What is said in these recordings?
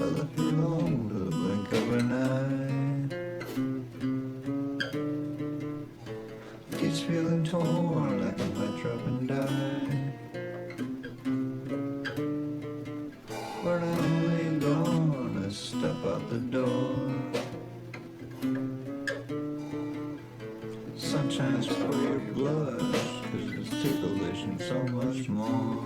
I left her alone to the blink of an eye. Gets feeling torn like I might drop and die. But I'm only gonna step out the door. Sunshine's for your blush, 'cause it's ticklish and so much more.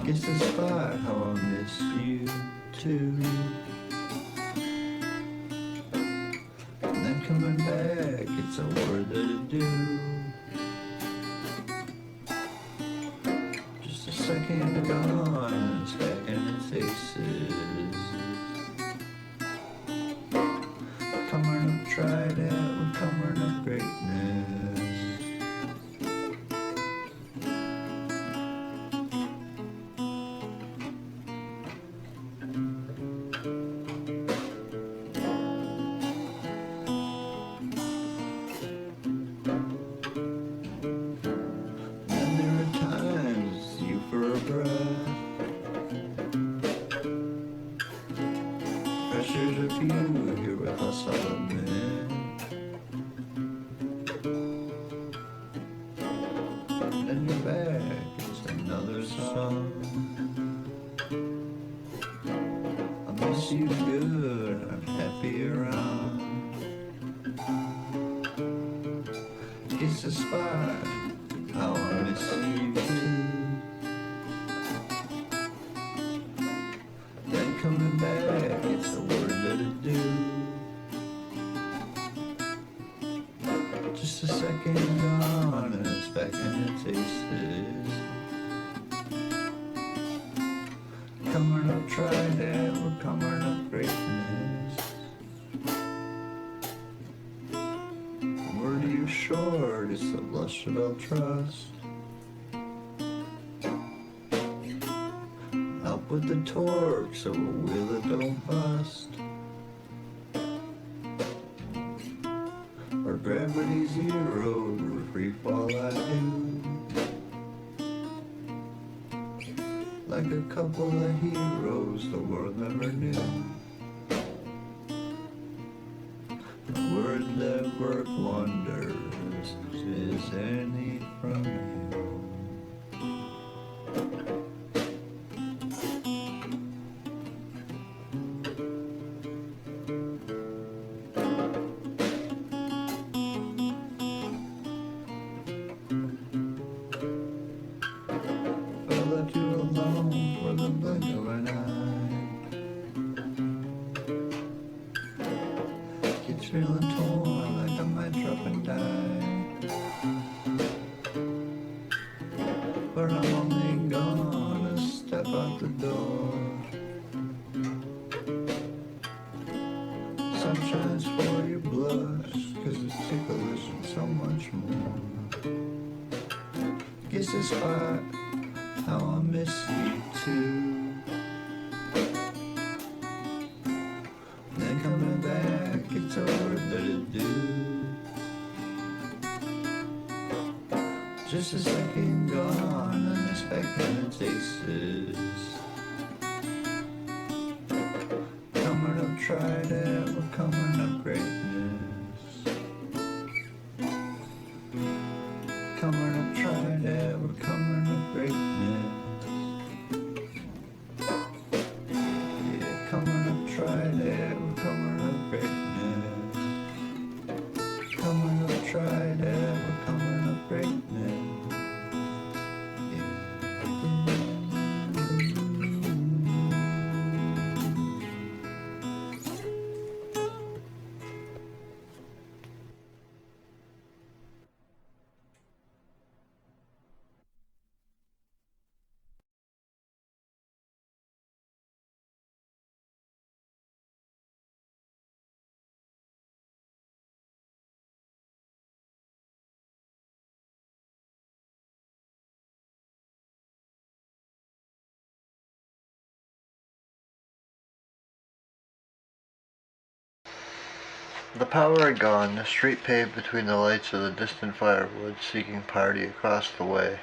It's a spot how I miss you too. And then coming back, it's a word that'll do. Just a second gone, and it's back in its faces. Coming up, tried out, we're coming up greatness. And there are times you for a breath. Pressures of you here with us, I'll admit. Then you're back, it's another song. I miss you good, I'm happy around. It's a spot, how I miss you too. Then coming back, it's the word that'll do. Just a second gone, and it's back in its aces. Coming up, try that, we're coming up greatness. Word of your short, it's the blush about trust. Up with the torque, so a wheel that don't bust. Or gravity zero, or free fall I do. Like a couple of heroes the world never knew. A word that worked wonders is any from you. I left you alone for the blink of an eye. Keeps feeling torn like I might drop and die. But I'm only gonna step out the door. Sunshine's for your blush, 'cause it's ticklish and so much more. Guess the spot, how I miss you too. Then coming back, it's a word that'll do. Just a second gone, and it's back in its aces. Coming up, try that, we're coming up greatness. Coming up, try that, we're coming up greatness. Yeah, coming up, try that, we're coming up greatness. Coming up, try that, we're coming up greatness. The power had gone, the street paved between the lights of the distant firewood, seeking party across the way.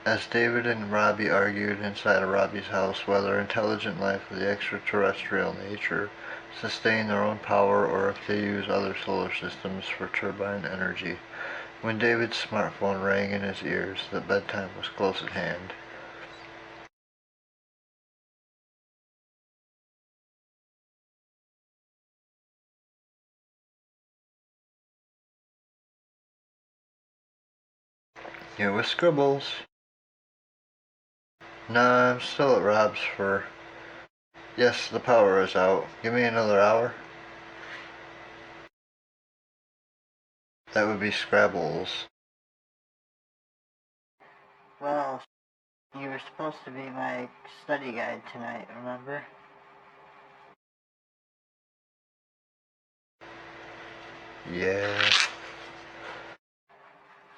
As David and Robbie argued inside of Robbie's house whether intelligent life of the extraterrestrial nature sustain their own power or if they use other solar systems for turbine energy, when David's smartphone rang in his ears that bedtime was close at hand. You with scribbles. Nah, I'm still at Rob's for... Yes, the power is out. Give me another hour. That would be Scrabbles. Well, you were supposed to be my study guide tonight, remember? Yeah.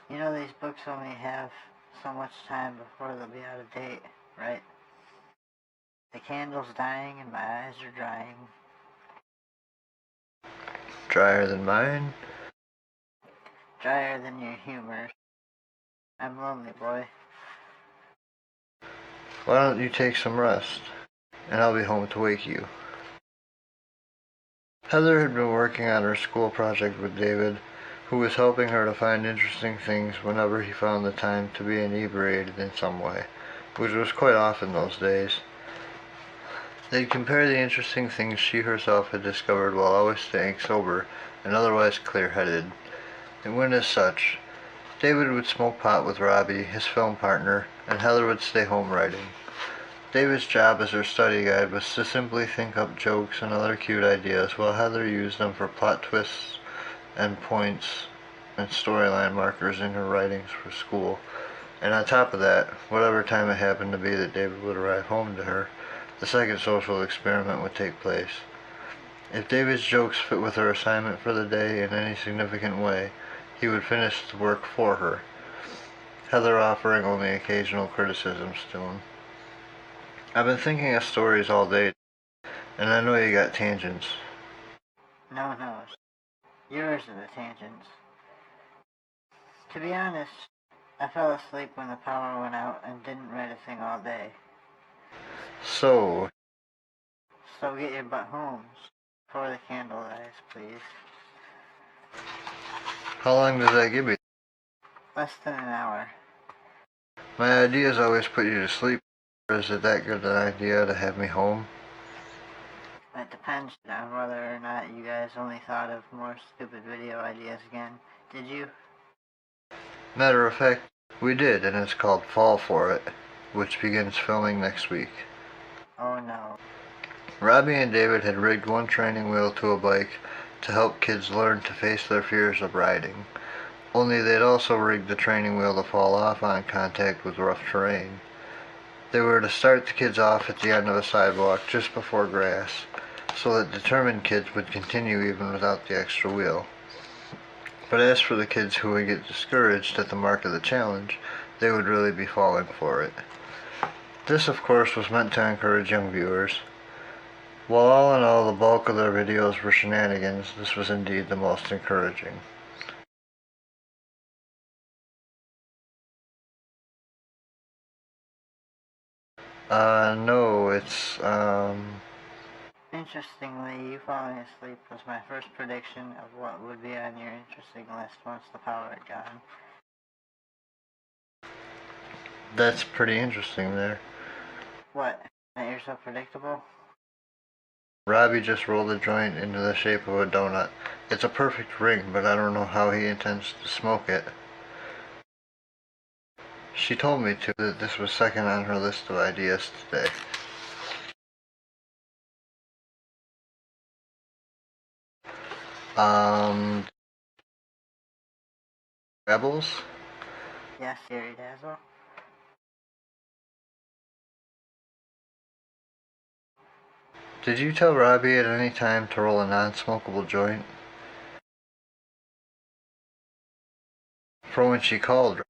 You know these books only have so much time before they'll be out of date, right? The candle's dying and my eyes are drying. Drier than mine? Drier than your humor. I'm lonely, boy. Why don't you take some rest, and I'll be home to wake you. Heather had been working on her school project with David, who was helping her to find interesting things whenever he found the time to be inebriated in some way, which was quite often those days. They'd compare the interesting things she herself had discovered while always staying sober and otherwise clear-headed. And when as such, David would smoke pot with Robbie, his film partner, and Heather would stay home writing. David's job as her study guide was to simply think up jokes and other cute ideas while Heather used them for plot twists and points and storyline markers in her writings for school. And on top of that, whatever time it happened to be that David would arrive home to her, the second social experiment would take place. If David's jokes fit with her assignment for the day in any significant way, he would finish the work for her, Heather offering only occasional criticisms to him. I've been thinking of stories all day, and I know you got tangents. No. Yours are the tangents. To be honest, I fell asleep when the power went out and didn't write a thing all day. So get your butt home before the candle dies, please. how long does that give you? Less than an hour. My ideas always put you to sleep. Is it that good an idea to have me home? It depends on whether or not you guys only thought of more stupid video ideas again. Did you? Matter of fact, we did, and it's called Fall For It, which begins filming next week. Oh no. Robbie and David had rigged one training wheel to a bike to help kids learn to face their fears of riding. Only they'd also rigged the training wheel to fall off on contact with rough terrain. They were to start the kids off at the end of a sidewalk just before grass, so that determined kids would continue even without the extra wheel. But as for the kids who would get discouraged at the mark of the challenge, they would really be falling for it. This, of course, was meant to encourage young viewers. While all in all the bulk of their videos were shenanigans, this was indeed the most encouraging. No, it's, Interestingly, you falling asleep was my first prediction of what would be on your interesting list once the power had gone. That's pretty interesting there. What? That you're so predictable? Robbie just rolled a joint into the shape of a donut. It's a perfect ring, but I don't know how he intends to smoke it. She told me too that this was second on her list of ideas today. Rebels? Yes, Gary Dazzle. Did you tell Robbie at any time to roll a non-smokable joint? For when she called.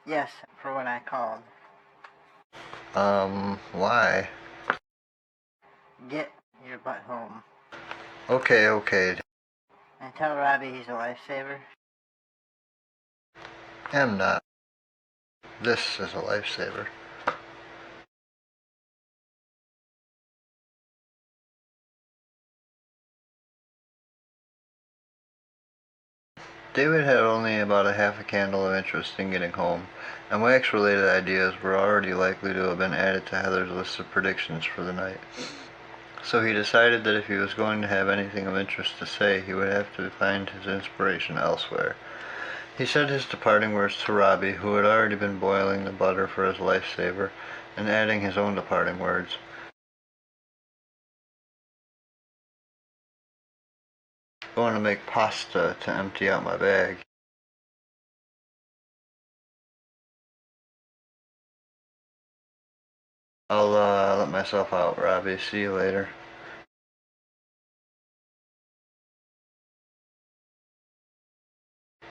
Yes, for when I called. Why? Get your butt home. Okay. And tell Robbie he's a lifesaver. Am not. This is a lifesaver. David had only about a half a candle of interest in getting home, and wax-related ideas were already likely to have been added to Heather's list of predictions for the night. So he decided that if he was going to have anything of interest to say, he would have to find his inspiration elsewhere. He said his departing words to Robbie, who had already been boiling the butter for his lifesaver, and adding his own departing words. Going to make pasta to empty out my bag. I'll let myself out, Robbie. See you later.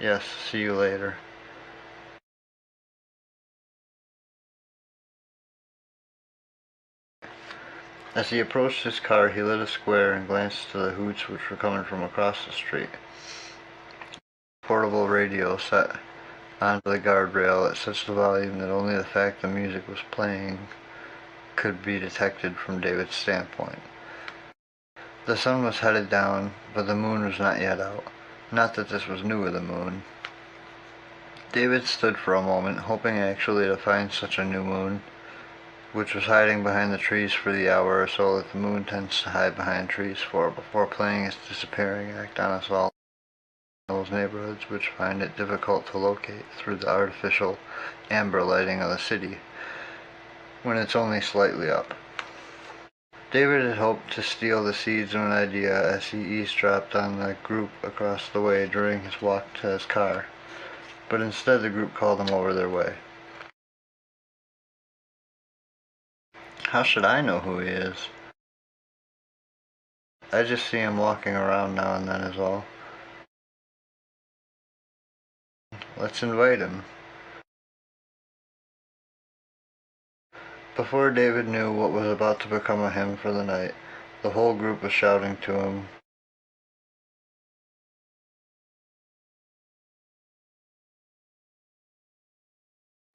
Yes, see you later. As he approached his car, he lit a square and glanced to the hoots which were coming from across the street. Portable radio set onto the guardrail at such a volume that only the fact the music was playing could be detected from David's standpoint. The sun was headed down, but the moon was not yet out. Not that this was new of the moon. David stood for a moment, hoping actually to find such a new moon, which was hiding behind the trees for the hour or so that the moon tends to hide behind trees for before playing its disappearing act on us all in those neighborhoods which find it difficult to locate through the artificial amber lighting of the city when it's only slightly up. David had hoped to steal the seeds of an idea as he eavesdropped on the group across the way during his walk to his car, but instead the group called him over their way. How should I know who he is? I just see him walking around now and then is all. Let's invite him. Before David knew what was about to become of him for the night, the whole group was shouting to him.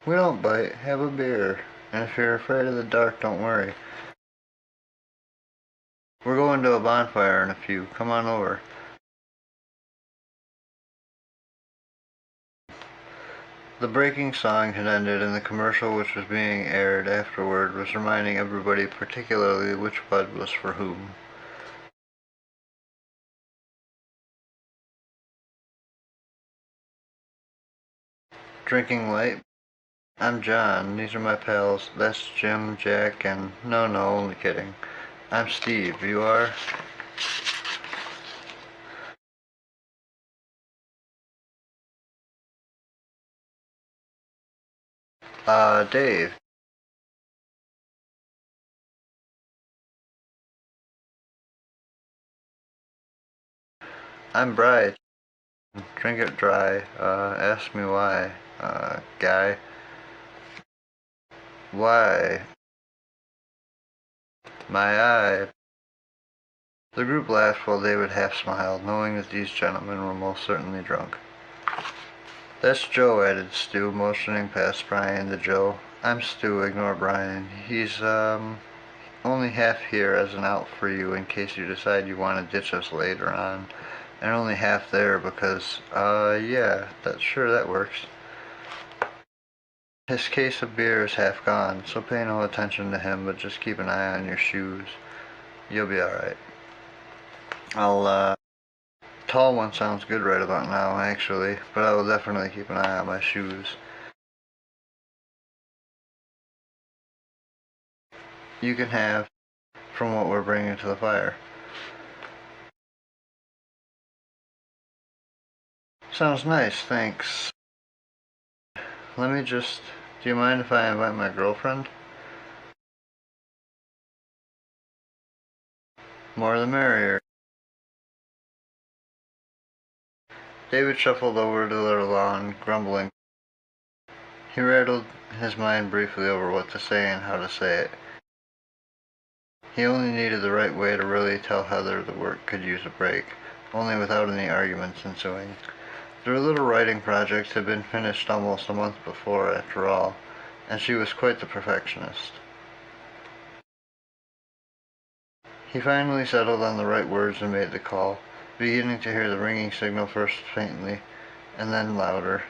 We don't bite, have a beer. And if you're afraid of the dark, don't worry. We're going to a bonfire in a few, come on over. The breaking song had ended, and the commercial which was being aired afterward was reminding everybody particularly which bud was for whom. Drinking light? I'm John, these are my pals. That's Jim, Jack, and no, only kidding. I'm Steve, you are? Dave. I'm Bri. Drink it dry. Ask me why. Guy. Why? My eye. The group laughed while David half smiled, knowing that these gentlemen were most certainly drunk. That's Joe, added Stu, motioning past Brian to Joe. I'm Stu, ignore Brian. He's, only half here as an out for you in case you decide you want to ditch us later on. And only half there because, yeah, that works. His case of beer is half gone, so pay no attention to him, but just keep an eye on your shoes. You'll be alright. Tall one sounds good right about now, actually, but I will definitely keep an eye on my shoes. You can have from what we're bringing to the fire. Sounds nice, thanks. Do you mind if I invite my girlfriend? More the merrier. David shuffled over to their lawn, grumbling. He rattled his mind briefly over what to say and how to say it. He only needed the right way to really tell Heather the work could use a break, only without any arguments ensuing. Their little writing project had been finished almost a month before, after all, and she was quite the perfectionist. He finally settled on the right words and made the call, beginning to hear the ringing signal first faintly, and then louder.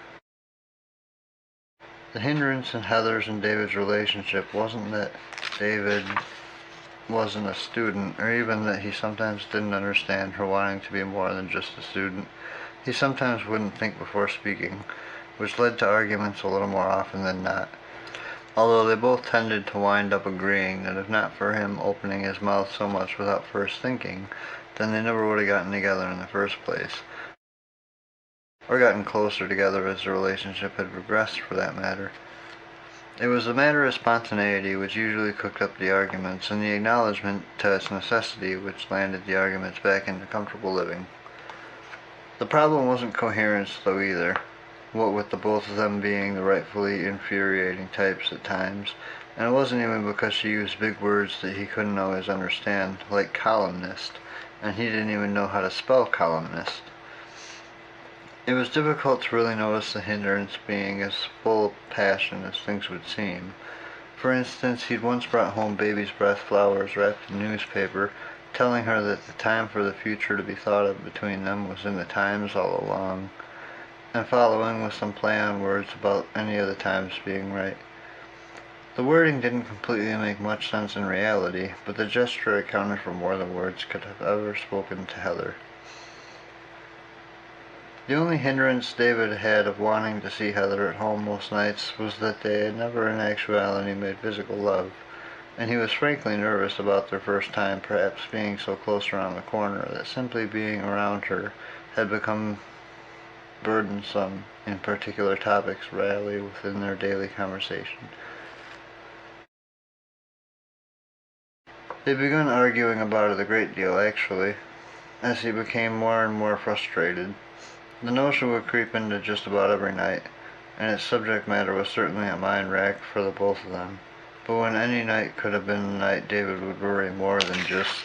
The hindrance in Heather's and David's relationship wasn't that David wasn't a student, or even that he sometimes didn't understand her wanting to be more than just a student. He sometimes wouldn't think before speaking, which led to arguments a little more often than not, although they both tended to wind up agreeing that if not for him opening his mouth so much without first thinking, then they never would have gotten together in the first place, or gotten closer together as the relationship had progressed, for that matter. It was the matter of spontaneity which usually cooked up the arguments, and the acknowledgment to its necessity which landed the arguments back into comfortable living. The problem wasn't coherence, though, either, what with the both of them being the rightfully infuriating types at times, and it wasn't even because she used big words that he couldn't always understand, like columnist, and he didn't even know how to spell columnist. It was difficult to really notice the hindrance being as full of passion as things would seem. For instance, he'd once brought home baby's breath flowers wrapped in newspaper, telling her that the time for the future to be thought of between them was in the times all along, and following with some play on words about any of the times being right. The wording didn't completely make much sense in reality, but the gesture accounted for more than words could have ever spoken to Heather. The only hindrance David had of wanting to see Heather at home most nights was that they had never in actuality made physical love, and he was frankly nervous about their first time perhaps being so close around the corner that simply being around her had become burdensome in particular topics rarely within their daily conversation. They'd begun arguing about it a great deal, actually, as he became more and more frustrated. The notion would creep into just about every night, and its subject matter was certainly a mind rack for the both of them. But when any night could have been the night, David would worry more than just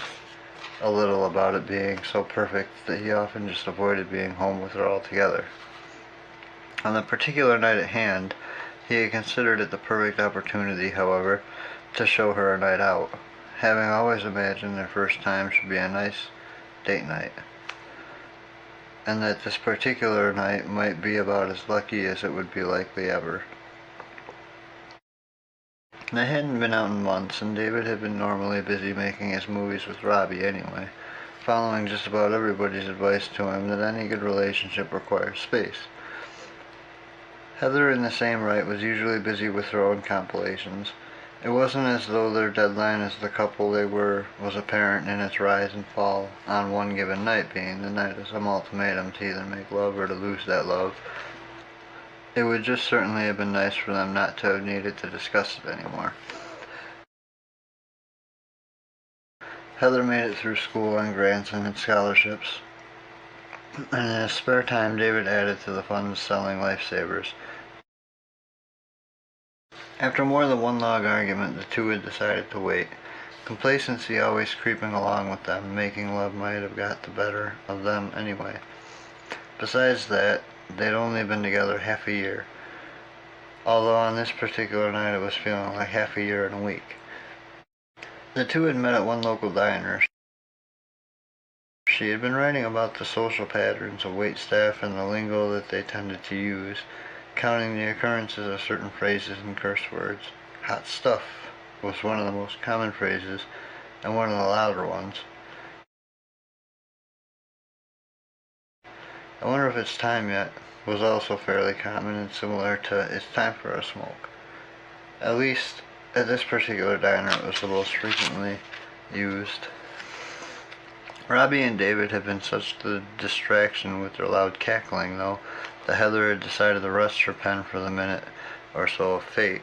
a little about it being so perfect that he often just avoided being home with her altogether. On the particular night at hand, he had considered it the perfect opportunity, however, to show her a night out, having always imagined their first time should be a nice date night, and that this particular night might be about as lucky as it would be likely ever. They hadn't been out in months, and David had been normally busy making his movies with Robbie anyway, following just about everybody's advice to him that any good relationship requires space. Heather, in the same right, was usually busy with her own compilations. It wasn't as though their deadline as the couple they were was apparent in its rise and fall on one given night being the night of some ultimatum to either make love or to lose that love. It would just certainly have been nice for them not to have needed to discuss it anymore. Heather made it through school on grants and scholarships, and in his spare time David added to the funds selling lifesavers. After more than one long argument, the two had decided to wait, complacency always creeping along with them, making love might have got the better of them anyway. Besides that, they'd only been together half a year, although on this particular night it was feeling like half a year and a week. The two had met at one local diner. She had been writing about the social patterns of waitstaff and the lingo that they tended to use, counting the occurrences of certain phrases and curse words. Hot stuff was one of the most common phrases, and one of the louder ones. I wonder if it's time yet was also fairly common and similar to it's time for a smoke. At least, at this particular diner it was the most frequently used. Robbie and David had been such the distraction with their loud cackling, though, that Heather had decided to rest her pen for the minute or so of fate,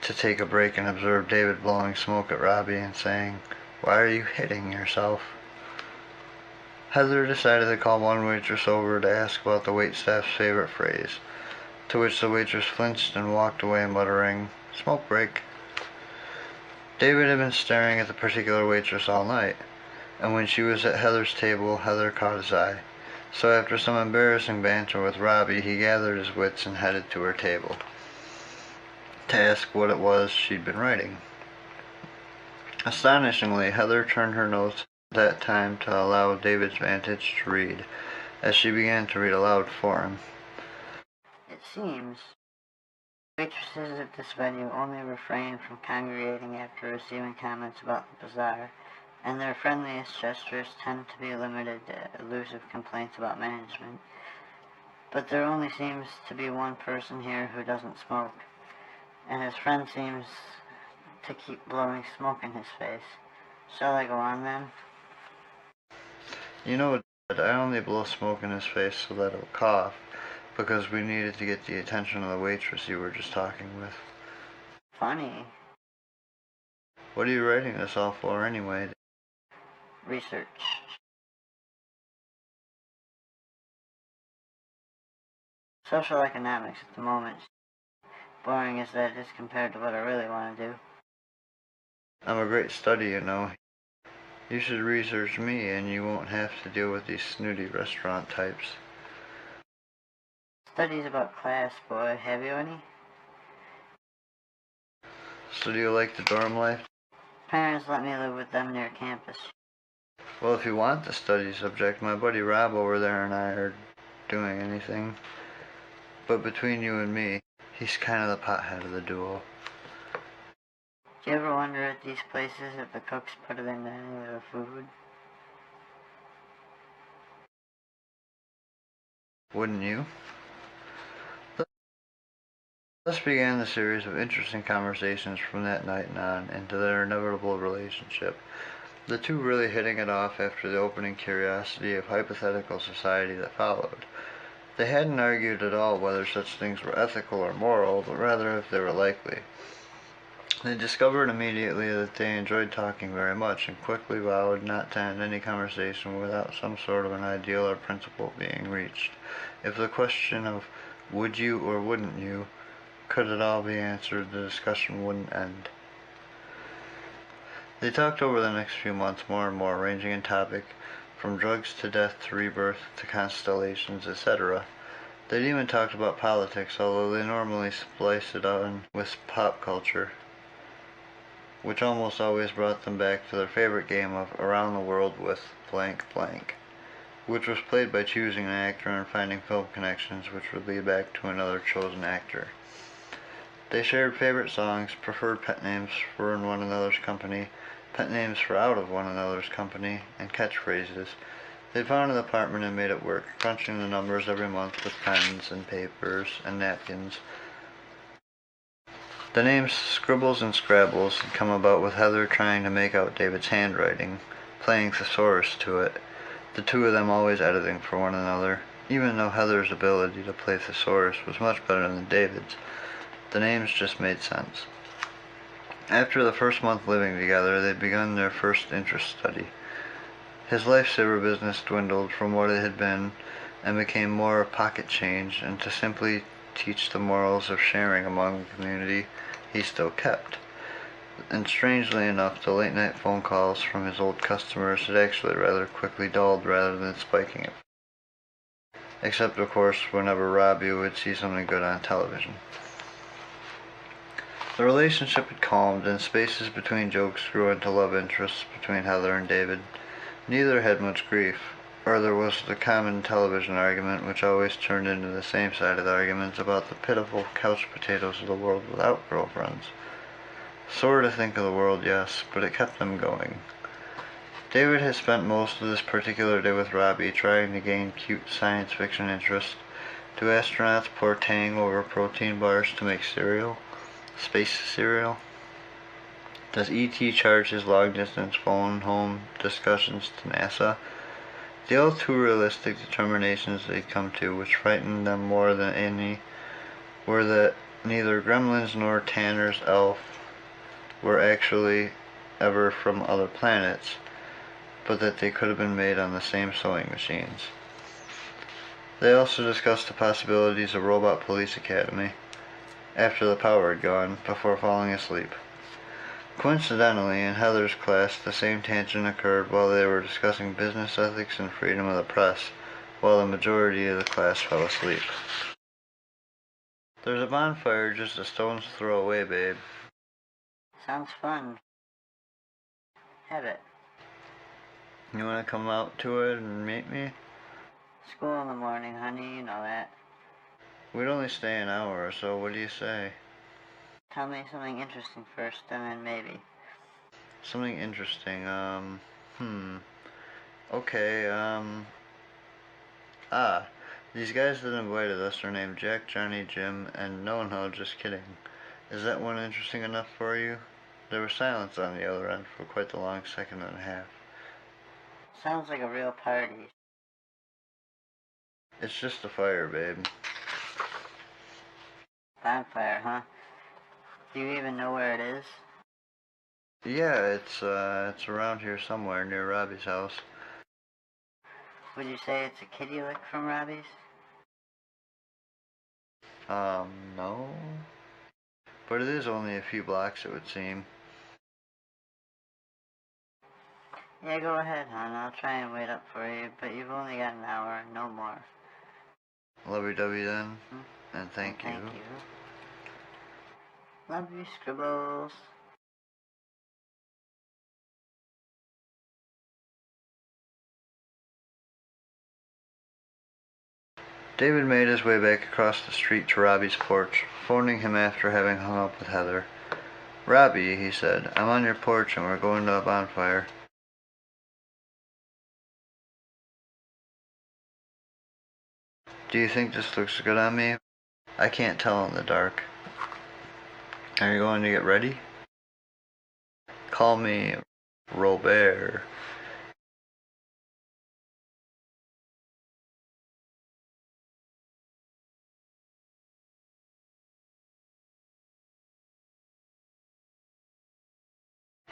to take a break and observe David blowing smoke at Robbie and saying, "Why are you hitting yourself?" Heather decided to call one waitress over to ask about the waitstaff's favorite phrase, to which the waitress flinched and walked away muttering, "Smoke break." David had been staring at the particular waitress all night, and when she was at Heather's table, Heather caught his eye. So after some embarrassing banter with Robbie, he gathered his wits and headed to her table to ask what it was she'd been writing. Astonishingly, Heather turned her notes at that time to allow David's vantage to read, as she began to read aloud for him. It seems waitresses at this venue only refrain from congregating after receiving comments about the bazaar, and their friendliest gestures tend to be limited to elusive complaints about management. But there only seems to be one person here who doesn't smoke, and his friend seems to keep blowing smoke in his face. Shall I go on then? You know, Dad, I only blow smoke in his face so that he'll cough, because we needed to get the attention of the waitress you were just talking with. Funny. What are you writing this all for anyway? Research. Social economics at the moment. Boring as that is compared to what I really want to do. I'm a great study, you know. You should research me and you won't have to deal with these snooty restaurant types. Studies about class, boy. Have you any? So do you like the dorm life? Parents let me live with them near campus. Well, if you want the study subject, my buddy Rob over there and I are doing anything. But between you and me, he's kind of the pothead of the duo. Do you ever wonder at these places if the cooks put it into any of their food? Wouldn't you? Thus began the series of interesting conversations from that night and on into their inevitable relationship, the two really hitting it off after the opening curiosity of hypothetical society that followed. They hadn't argued at all whether such things were ethical or moral, but rather if they were likely. They discovered immediately that they enjoyed talking very much, and quickly vowed not to end any conversation without some sort of an ideal or principle being reached. If the question of would you or wouldn't you could at all be answered, the discussion wouldn't end. They talked over the next few months more and more, ranging in topic from drugs to death to rebirth to constellations, etc. They'd even talked about politics, although they normally spliced it on with pop culture, which almost always brought them back to their favorite game of Around the World with blank blank, which was played by choosing an actor and finding film connections which would lead back to another chosen actor. They shared favorite songs, preferred pet names for in one another's company, pet names for out of one another's company, and catchphrases. They found an apartment and made it work, crunching the numbers every month with pens and papers and napkins. The names Scribbles and Scrabbles had come about with Heather trying to make out David's handwriting, playing thesaurus to it, the two of them always editing for one another, even though Heather's ability to play thesaurus was much better than David's. The names just made sense. After the first month living together, they'd begun their first interest study. His lifesaver business dwindled from what it had been and became more pocket change, and to simply teach the morals of sharing among the community he still kept. And strangely enough, the late night phone calls from his old customers had actually rather quickly dulled rather than spiking it. Except, of course, whenever Robbie would see something good on television. The relationship had calmed, and spaces between jokes grew into love interests between Heather and David. Neither had much grief, or there was the common television argument which always turned into the same-sided arguments about the pitiful couch potatoes of the world without girlfriends. Sore to think of the world, yes, but it kept them going. David had spent most of this particular day with Robbie trying to gain cute science fiction interest. Do astronauts pour Tang over protein bars to make cereal? Space cereal? Does E.T. charge his long-distance phone home discussions to NASA? The all too realistic determinations they'd come to, which frightened them more than any, were that neither Gremlins nor Tanner's elf were actually ever from other planets, but that they could have been made on the same sewing machines. They also discussed the possibilities of Robot Police Academy, after the power had gone, before falling asleep. Coincidentally, in Heather's class, the same tangent occurred while they were discussing business ethics and freedom of the press, while the majority of the class fell asleep. There's a bonfire just a stone's throw away, babe. Sounds fun. Have it. You wanna come out to it and meet me? School in the morning, honey, you know that. We'd only stay an hour or so, what do you say? Tell me something interesting first, and then maybe. Something interesting, okay, these guys that invited us are named Jack, Johnny, Jim, and no, just kidding. Is that one interesting enough for you? There was silence on the other end for quite the long second and a half. Sounds like a real party. It's just a fire, babe. Bonfire, huh? Do you even know where it is? Yeah, it's around here somewhere near Robbie's house. Would you say it's a kitty lick from Robbie's? No. But it is only a few blocks, it would seem. Yeah, go ahead, hon. I'll try and wait up for you, but you've only got an hour, no more. Lovey-dovey then, and thank you. Thank you. Love you, Scribbles. David made his way back across the street to Robbie's porch, phoning him after having hung up with Heather. Robbie, he said, I'm on your porch and we're going to a bonfire. Do you think this looks good on me? I can't tell in the dark. Are you going to get ready? Call me Robert.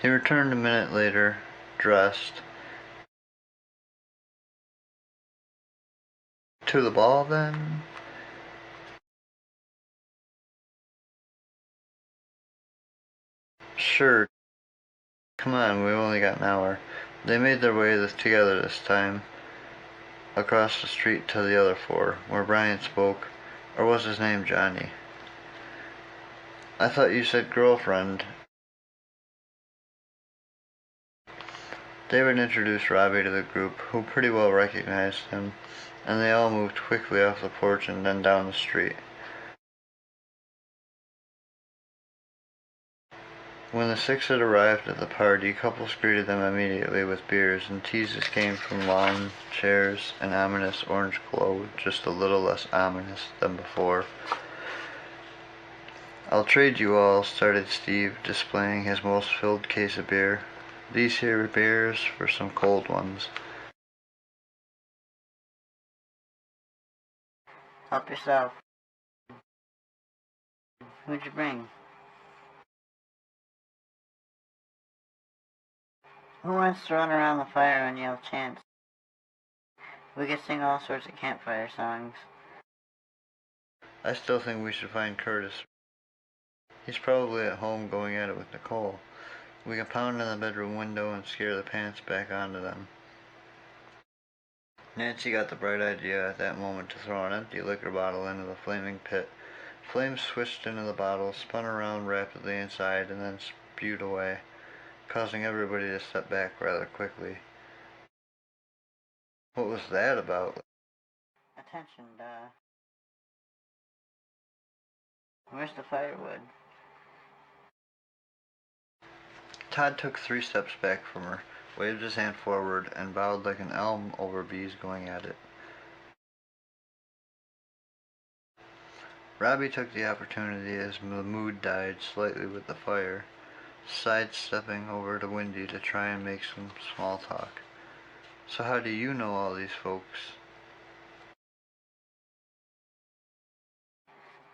He returned a minute later, dressed. To the ball, then? Sure. Come on, we've only got an hour. They made their way together this time, across the street to the other four, where Brian spoke. Or was his name Johnny? I thought you said girlfriend. David introduced Robbie to the group, who pretty well recognized him, and they all moved quickly off the porch and then down the street. When the six had arrived at the party, couples greeted them immediately with beers, and teases came from lawn chairs, an ominous orange glow, just a little less ominous than before. I'll trade you all, started Steve, displaying his most filled case of beer. These here beers for some cold ones. Help yourself. Who'd you bring? Who wants to run around the fire and yell chants? We could sing all sorts of campfire songs. I still think we should find Curtis. He's probably at home going at it with Nicole. We can pound on the bedroom window and scare the pants back onto them. Nancy got the bright idea at that moment to throw an empty liquor bottle into the flaming pit. Flames switched into the bottle, spun around rapidly inside, and then spewed away, causing everybody to step back rather quickly. What was that about? Attention, duh. Where's the firewood? Todd took 3 steps back from her, waved his hand forward, and bowed like an elm over bees going at it. Robbie took the opportunity as the mood died slightly with the fire, sidestepping over to Wendy to try and make some small talk. So how do you know all these folks?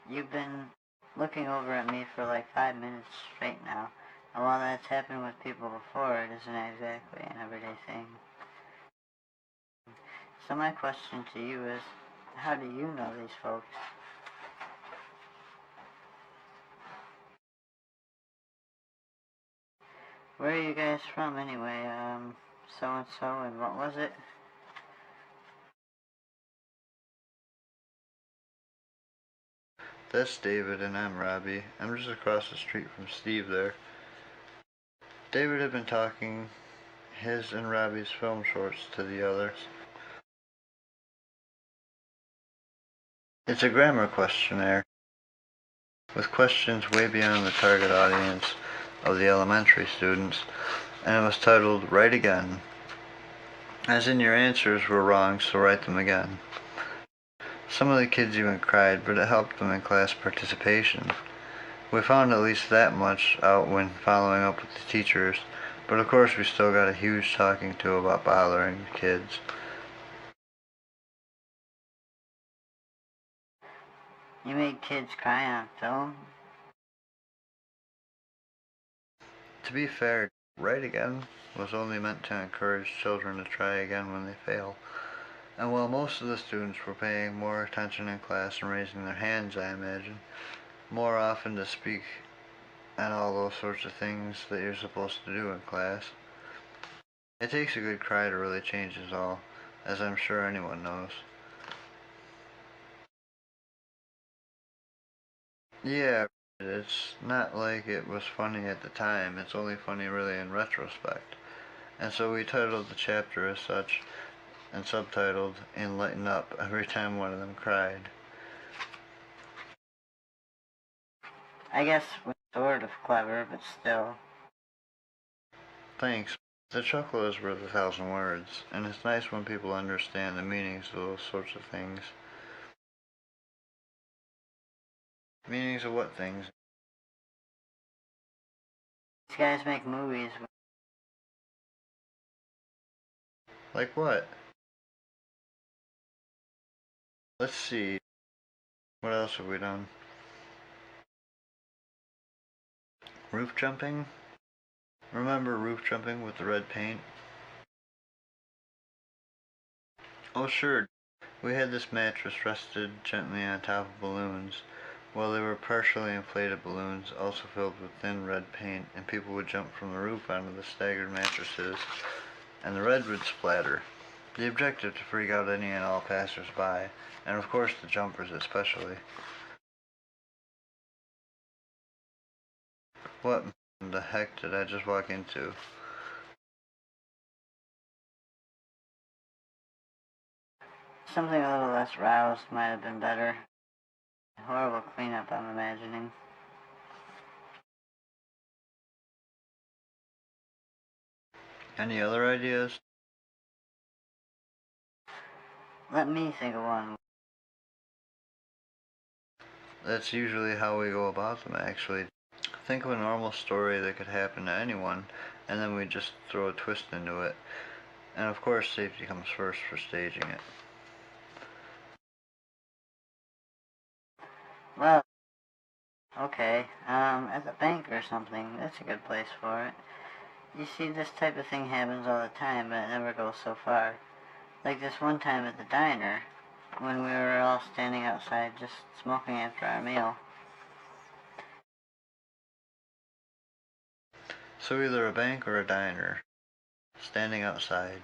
You've been looking over at me for like 5 minutes straight now. And while that's happened with people before, it isn't exactly an everyday thing. So my question to you is, how do you know these folks? Where are you guys from anyway? So-and-so, and what was it? That's David and I'm Robbie. I'm just across the street from Steve there. David had been talking his and Robbie's film shorts to the others. It's a grammar questionnaire with questions way beyond the target audience of the elementary students, and it was titled Write Again. As in, your answers were wrong, so write them again. Some of the kids even cried, but it helped them in class participation. We found at least that much out when following up with the teachers, but of course we still got a huge talking to about bothering the kids. You made kids cry on film? To be fair, Write Again was only meant to encourage children to try again when they fail. And while most of the students were paying more attention in class and raising their hands, I imagine, more often to speak and all those sorts of things that you're supposed to do in class. It takes a good cry to really change us all, as I'm sure anyone knows. Yeah, it's not like it was funny at the time, it's only funny really in retrospect. And so we titled the chapter as such, and subtitled Enlighten Up every time one of them cried. I guess we're sort of clever, but still. Thanks. The chuckle is worth 1,000 words, and it's nice when people understand the meanings of those sorts of things. Meanings of what things? These guys make movies. Like what? Let's see. What else have we done? Roof jumping? Remember roof jumping with the red paint? Oh sure. We had this mattress rested gently on top of balloons. Well, they were partially inflated balloons, also filled with thin red paint, and people would jump from the roof onto the staggered mattresses, and the red would splatter. The objective to freak out any and all passers-by, and of course the jumpers especially. What the heck did I just walk into? Something a little less roused might have been better. Horrible cleanup, I'm imagining. Any other ideas? Let me think of one. That's usually how we go about them, actually. Think of a normal story that could happen to anyone, and then we just throw a twist into it. And of course, safety comes first for staging it. Well, okay, at the bank or something. That's a good place for it. You see, this type of thing happens all the time, but it never goes so far. Like this one time at the diner, when we were all standing outside just smoking after our meal. So either a bank or a diner. Standing outside.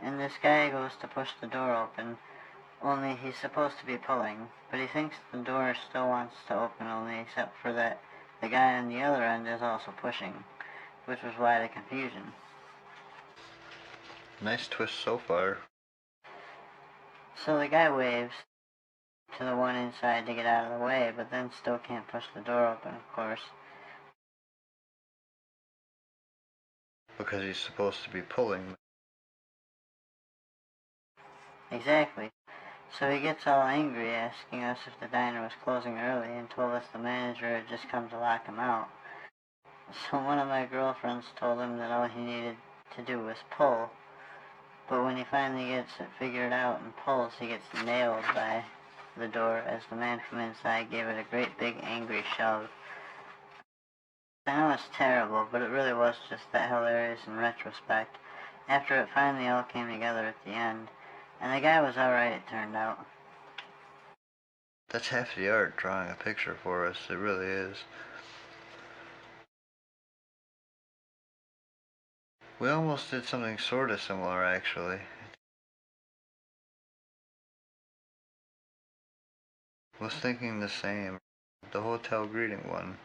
And this guy goes to push the door open, only he's supposed to be pulling, but he thinks the door still wants to open only except for that the guy on the other end is also pushing, which was why the confusion. Nice twist so far. So the guy waves to the one inside to get out of the way, but then still can't push the door open, of course. Because he's supposed to be pulling. Exactly. So he gets all angry, asking us if the diner was closing early, and told us the manager had just come to lock him out. So one of my girlfriends told him that all he needed to do was pull, but when he finally gets it figured out and pulls, he gets nailed by the door as the man from inside gave it a great big angry shove. I know it's terrible, but it really was just that hilarious in retrospect, after it finally all came together at the end. And the guy was alright, it turned out. That's half the art, drawing a picture for us. It really is. We almost did something sort of similar, actually. was thinking the same. The hotel greeting one.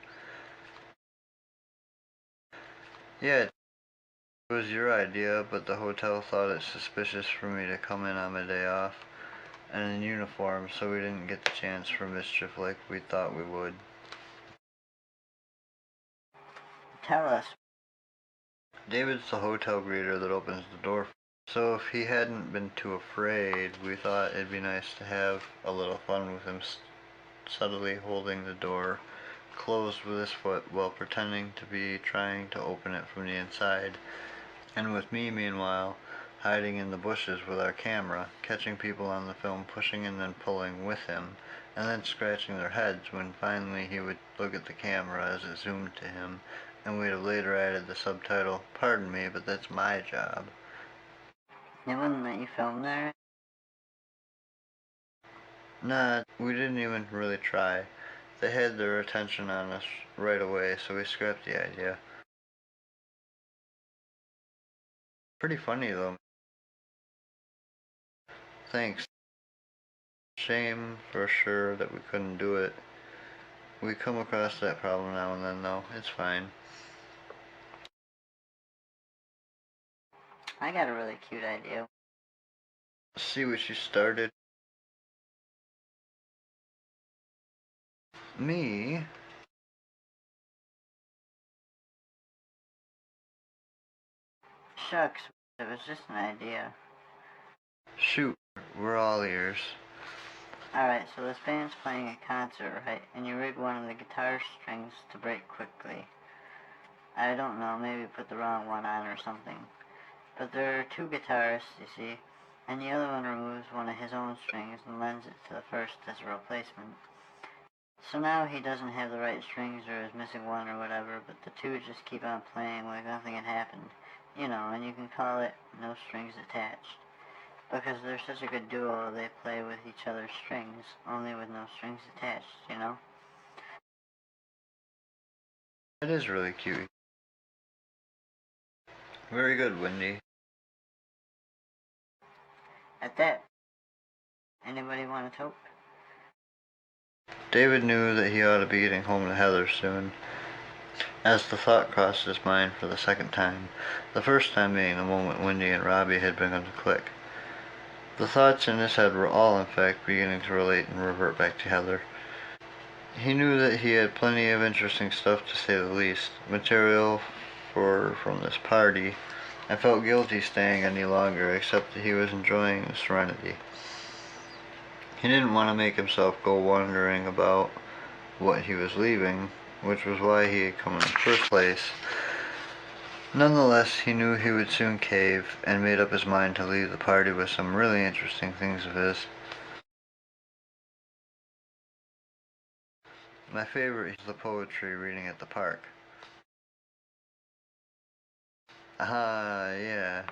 Yeah, it was your idea, but the hotel thought it suspicious for me to come in on my day off and in uniform, so we didn't get the chance for mischief like we thought we would. Tell us. David's the hotel greeter that opens the door. So if he hadn't been too afraid, we thought it'd be nice to have a little fun with him subtly holding the door closed with his foot while pretending to be trying to open it from the inside, and with me, meanwhile, hiding in the bushes with our camera, catching people on the film pushing and then pulling with him, and then scratching their heads when finally he would look at the camera as it zoomed to him, and we'd have later added the subtitle, "Pardon me, but that's my job." They wouldn't let you film there? Nah, we didn't even really try. They had their attention on us right away, so we scrapped the idea. Pretty funny though. Thanks. Shame for sure that we couldn't do it. We come across that problem now and then though. It's fine. I got a really cute idea. See what you started? Me? Shucks, it was just an idea. Shoot, we're all ears. Alright, so this band's playing a concert, right? And you rig one of the guitar strings to break quickly. I don't know, maybe put the wrong one on or something. But there are two guitarists, you see, and the other one removes one of his own strings and lends it to the first as a replacement. So now he doesn't have the right strings or is missing one or whatever, but the two just keep on playing like nothing had happened. You know, and you can call it No Strings Attached. Because they're such a good duo, they play with each other's strings, only with no strings attached, you know? It is really cute. Very good, Wendy. At that, anybody want a toke? David knew that he ought to be getting home to Heather soon, as the thought crossed his mind for the second time, the first time being the moment Wendy and Robbie had begun to click. The thoughts in his head were all, in fact, beginning to relate and revert back to Heather. He knew that he had plenty of interesting stuff, to say the least, material from this party, and felt guilty staying any longer, except that he was enjoying the serenity. He didn't want to make himself go wondering about what he was leaving, which was why he had come in the first place. Nonetheless, he knew he would soon cave, and made up his mind to leave the party with some really interesting things of his. My favorite is the poetry reading at the park. Ah, yeah.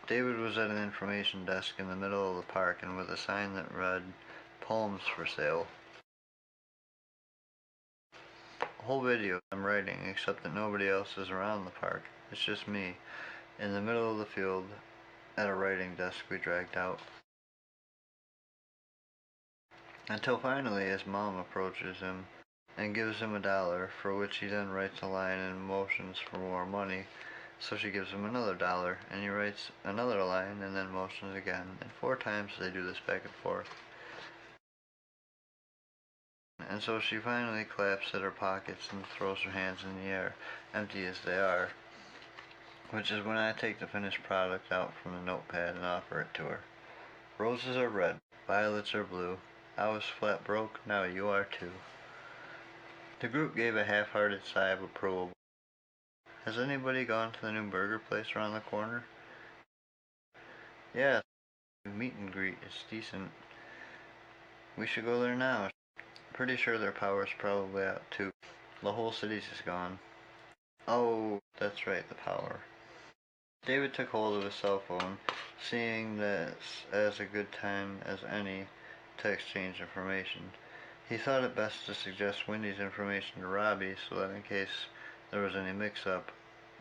David was at an information desk in the middle of the park and with a sign that read, "Poems for sale." A whole video of them writing, except that nobody else is around the park. It's just me, in the middle of the field, at a writing desk we dragged out. Until finally his mom approaches him and gives him $1, for which he then writes a line and motions for more money. So she gives him another $1, and he writes another line and then motions again, and 4 times they do this back and forth. And so she finally claps at her pockets and throws her hands in the air, empty as they are, which is when I take the finished product out from the notepad and offer it to her. Roses are red, violets are blue. I was flat broke, now you are too. The group gave a half-hearted sigh of approval. Has anybody gone to the new burger place around the corner? Yeah, meet and greet is decent. We should go there now. Pretty sure their power's probably out too. The whole city's just gone. Oh, that's right, the power. David took hold of his cell phone, seeing this as a good time as any to exchange information. He thought it best to suggest Wendy's information to Robbie so that in case there was any mix-up,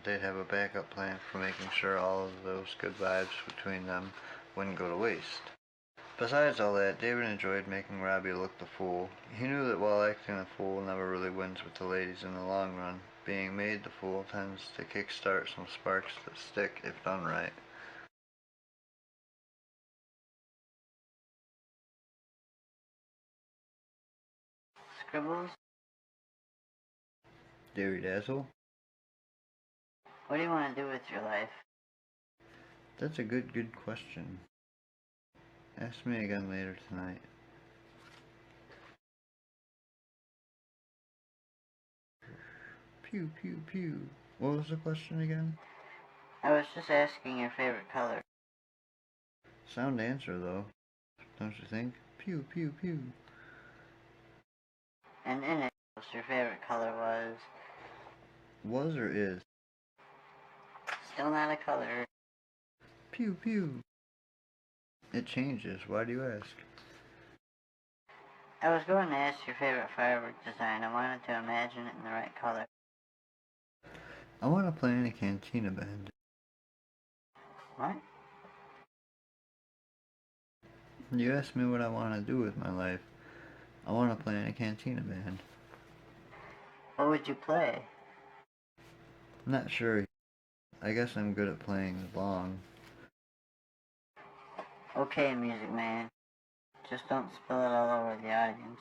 they'd have a backup plan for making sure all of those good vibes between them wouldn't go to waste. Besides all that, David enjoyed making Robbie look the fool. He knew that while acting the fool never really wins with the ladies in the long run, being made the fool tends to kick-start some sparks that stick if done right. Scribbles? Dairy Dazzle? What do you want to do with your life? That's a good question. Ask me again later tonight. Pew, pew, pew. What was the question again? I was just asking your favorite color. Sound answer, though. Don't you think? Pew, pew, pew. And in it, your favorite color was... Was or is? Still not a color. Pew, pew. It changes. Why do you ask? I was going to ask your favorite firework design. I wanted to imagine it in the right color. I want to play in a cantina band. What? You asked me what I want to do with my life. I want to play in a cantina band. What would you play? I'm not sure. I guess I'm good at playing along. Okay, Music Man. Just don't spill it all over the audience.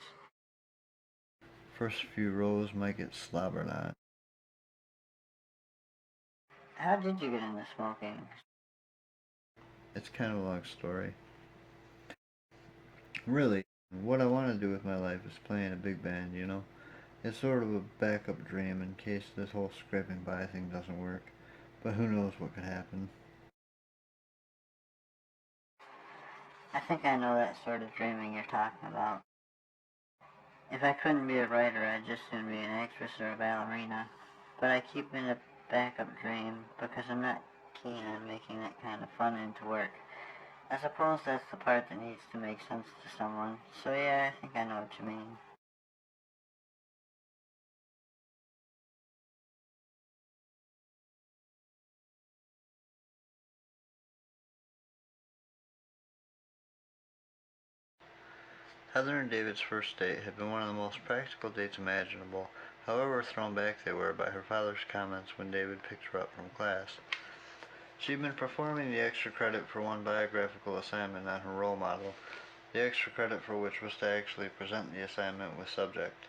First few rows might get slobbered on. How did you get into smoking? It's kind of a long story. Really, what I want to do with my life is play in a big band, you know? It's sort of a backup dream in case this whole scraping by thing doesn't work. But who knows what could happen. I think I know that sort of dreaming you're talking about. If I couldn't be a writer, I'd just soon be an actress or a ballerina. But I keep it a backup dream because I'm not keen on making that kind of fun into work. I suppose that's the part that needs to make sense to someone. So yeah, I think I know what you mean. Heather and David's first date had been one of the most practical dates imaginable, however thrown back they were by her father's comments when David picked her up from class. She'd been performing the extra credit for one biographical assignment on her role model, the extra credit for which was to actually present the assignment with subject.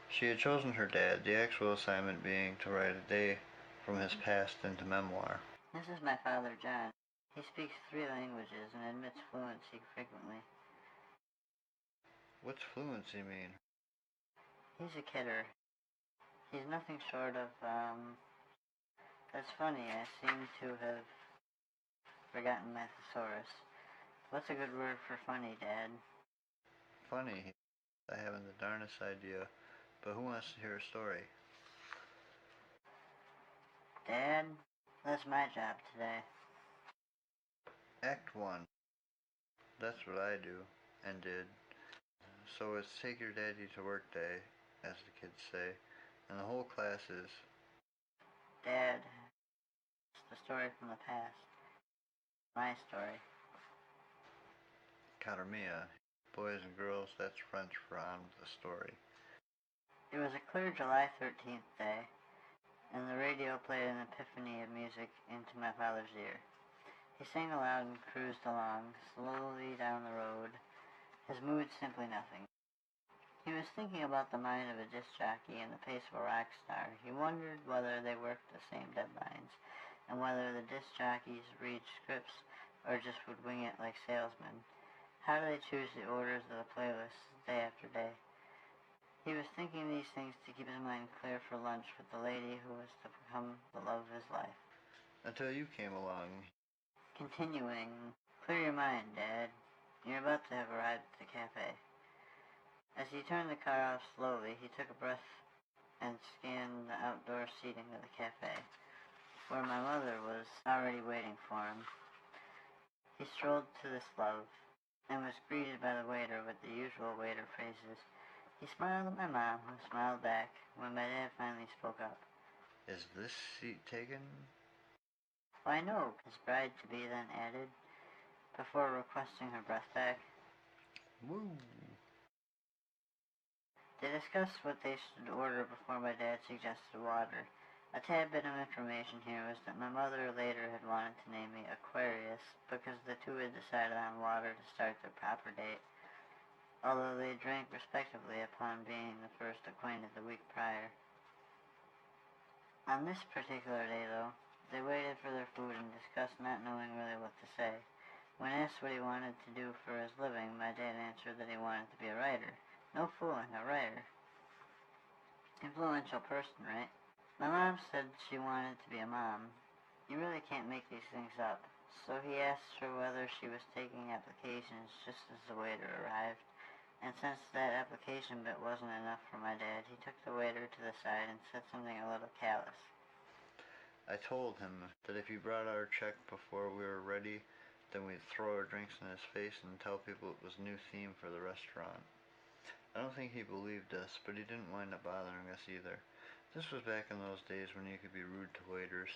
She had chosen her dad, the actual assignment being to write a day from his past into memoir. This is my father, John. He speaks 3 languages and admits fluency frequently. What's fluency mean? He's a kidder. He's nothing short of, That's funny, I seem to have forgotten my thesaurus. What's a good word for funny, Dad? Funny. I haven't the darnest idea, but who wants to hear a story? Dad, that's my job today. Act 1. That's what I do, and did. So it's take your daddy to work day, as the kids say, and the whole class is... Dad, it's the story from the past. My story. Cara mia. Boys and girls, that's French for on with the story. It was a clear July 13th day, and the radio played an epiphany of music into my father's ear. He sang aloud and cruised along, slowly down the road, his mood simply nothing. He was thinking about the mind of a disc jockey and the pace of a rock star. He wondered whether they worked the same deadlines, and whether the disc jockeys read scripts or just would wing it like salesmen. How do they choose the orders of the playlists day after day? He was thinking these things to keep his mind clear for lunch with the lady who was to become the love of his life. Until you came along. Continuing, clear your mind, Dad. You're about to have arrived at the cafe. As he turned the car off slowly, he took a breath and scanned the outdoor seating of the cafe, where my mother was already waiting for him. He strolled to this love, and was greeted by the waiter with the usual waiter phrases. He smiled at my mom, who smiled back when my dad finally spoke up. Is this seat taken? Why no, his bride-to-be then added, before requesting her breath back. Woo! They discussed what they should order before my dad suggested water. A tad bit of information here was that my mother later had wanted to name me Aquarius because the two had decided on water to start their proper date, although they drank respectively upon being the first acquainted the week prior. On this particular day, though, they waited for their food and discussed not knowing really what to say. When asked what he wanted to do for his living, my dad answered that he wanted to be a writer. No fooling, a writer. Influential person, right? My mom said she wanted to be a mom. You really can't make these things up. So he asked her whether she was taking applications just as the waiter arrived. And since that application bit wasn't enough for my dad, he took the waiter to the side and said something a little callous. I told him that if he brought our check before we were ready, then we'd throw our drinks in his face and tell people it was a new theme for the restaurant. I don't think he believed us, but he didn't wind up bothering us either. This was back in those days when you could be rude to waiters.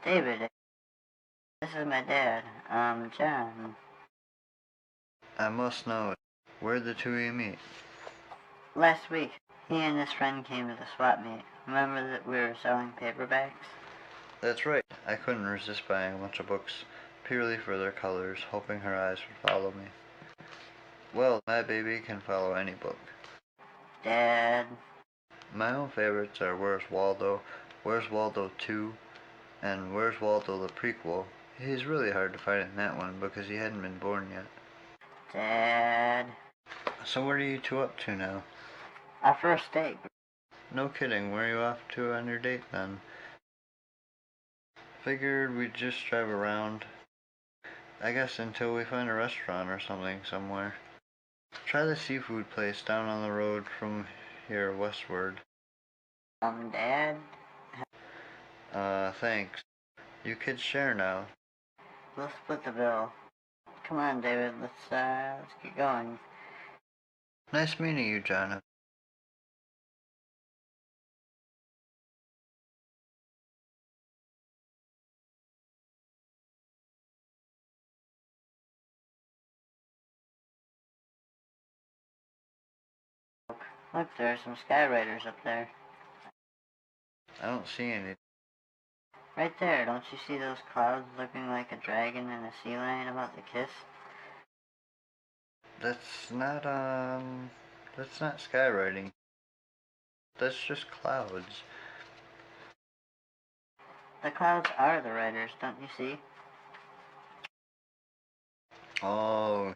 David, this is my dad, John. I must know. Where'd the two of you meet? Last week, he and his friend came to the swap meet. Remember that we were selling paperbacks? That's right. I couldn't resist buying a bunch of books, purely for their colors, hoping her eyes would follow me. Well, my baby can follow any book. Dad. My own favorites are Where's Waldo, Where's Waldo 2, and Where's Waldo the prequel. He's really hard to find in that one because he hadn't been born yet. Dad. So what are you two up to now? Our first date. No kidding, where are you off to on your date then? Figured we'd just drive around. I guess until we find a restaurant or something somewhere. Try the seafood place down on the road from here westward. Dad? Thanks. You kids share now. We'll split the bill. Come on, David, let's get going. Nice meeting you, John. Look, there are some skywriters up there. I don't see any. Right there, don't you see those clouds looking like a dragon and a sea lion about to kiss? That's not skywriting. That's just clouds. The clouds are the writers, don't you see? Oh.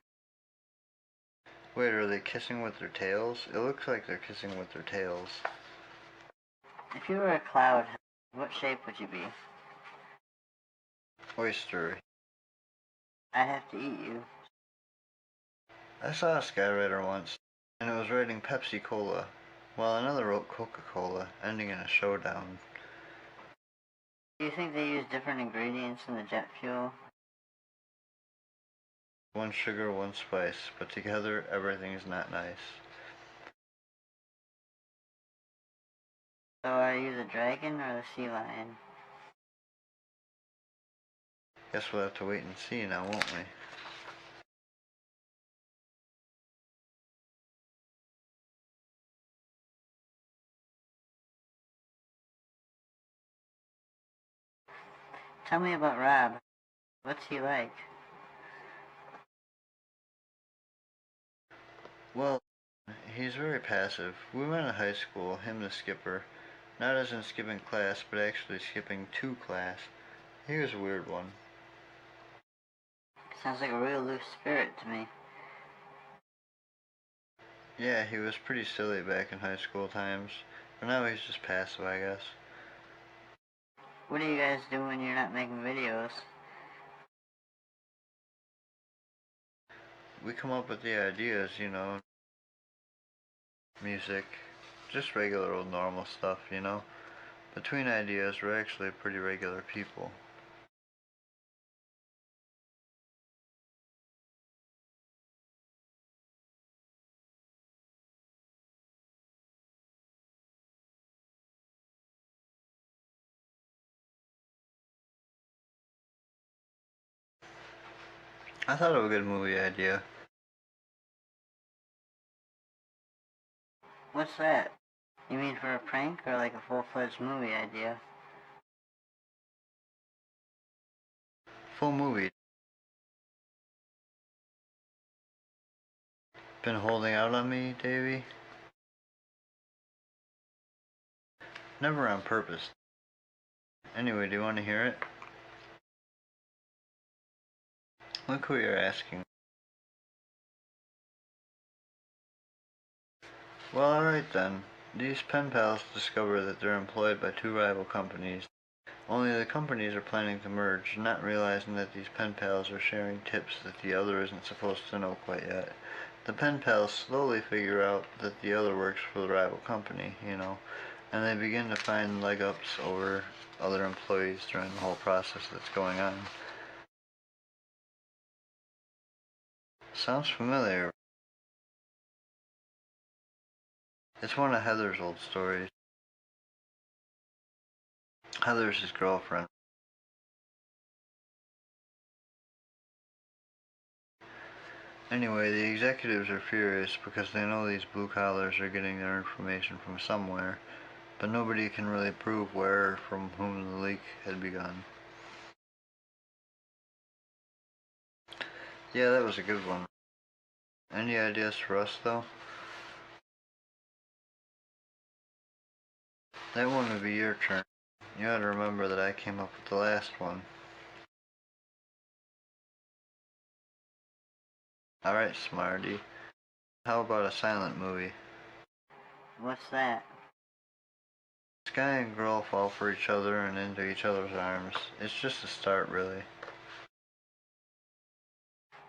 Wait, are they kissing with their tails? It looks like they're kissing with their tails. If you were a cloud, what shape would you be? Oyster. I'd have to eat you. I saw a skywriter once, and it was writing Pepsi Cola, while another wrote Coca-Cola, ending in a showdown. Do you think they use different ingredients in the jet fuel? One sugar, one spice, but together everything's not nice. So are you the dragon or the sea lion? Guess we'll have to wait and see now, won't we? Tell me about Rob. What's he like? Well, he's very passive. We met in high school, him the skipper. Not as in skipping class, but actually skipping to class. He was a weird one. Sounds like a real loose spirit to me. Yeah, he was pretty silly back in high school times, but now he's just passive, I guess. What do you guys do when you're not making videos? We come up with the ideas, you know. Music, just regular old normal stuff, you know. Between ideas, we're actually pretty regular people. I thought of a good movie idea. What's that? You mean for a prank or like a full-fledged movie idea? Full movie. Been holding out on me, Davy? Never on purpose. Anyway, do you want to hear it? Look who you're asking. Well, alright then. These pen pals discover that they're employed by two rival companies. Only the companies are planning to merge, not realizing that these pen pals are sharing tips that the other isn't supposed to know quite yet. The pen pals slowly figure out that the other works for the rival company, and they begin to find leg ups over other employees during the whole process that's going on. Sounds familiar. It's one of Heather's old stories. Heather's his girlfriend. Anyway, the executives are furious because they know these blue collars are getting their information from somewhere, but nobody can really prove where or from whom the leak had begun. Yeah, that was a good one. Any ideas for us, though? That one would be your turn. You ought to remember that I came up with the last one. Alright, Smarty. How about a silent movie? What's that? This guy and girl fall for each other and into each other's arms. It's just a start, really.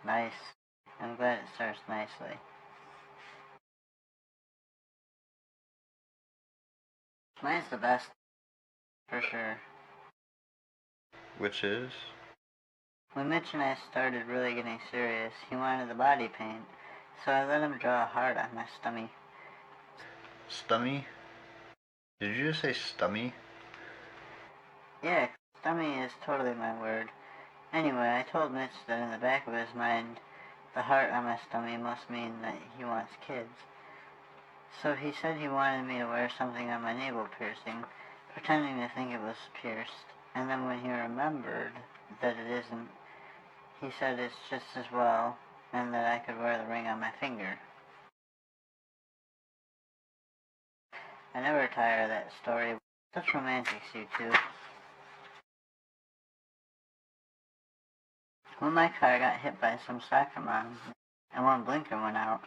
Nice. I'm glad it starts nicely. Mine's the best, for sure. Which is? When Mitch and I started really getting serious, he wanted the body paint, so I let him draw a heart on my stomach. Stummy? Did you just say stummy? Yeah, stomach is totally my word. Anyway, I told Mitch that in the back of his mind, the heart on my stomach must mean that he wants kids. So he said he wanted me to wear something on my navel piercing, pretending to think it was pierced, and then when he remembered that it isn't, he said it's just as well, and that I could wear the ring on my finger. I never tire of that story. Such romantics, you two. When my car got hit by some soccer moms, and one blinker went out,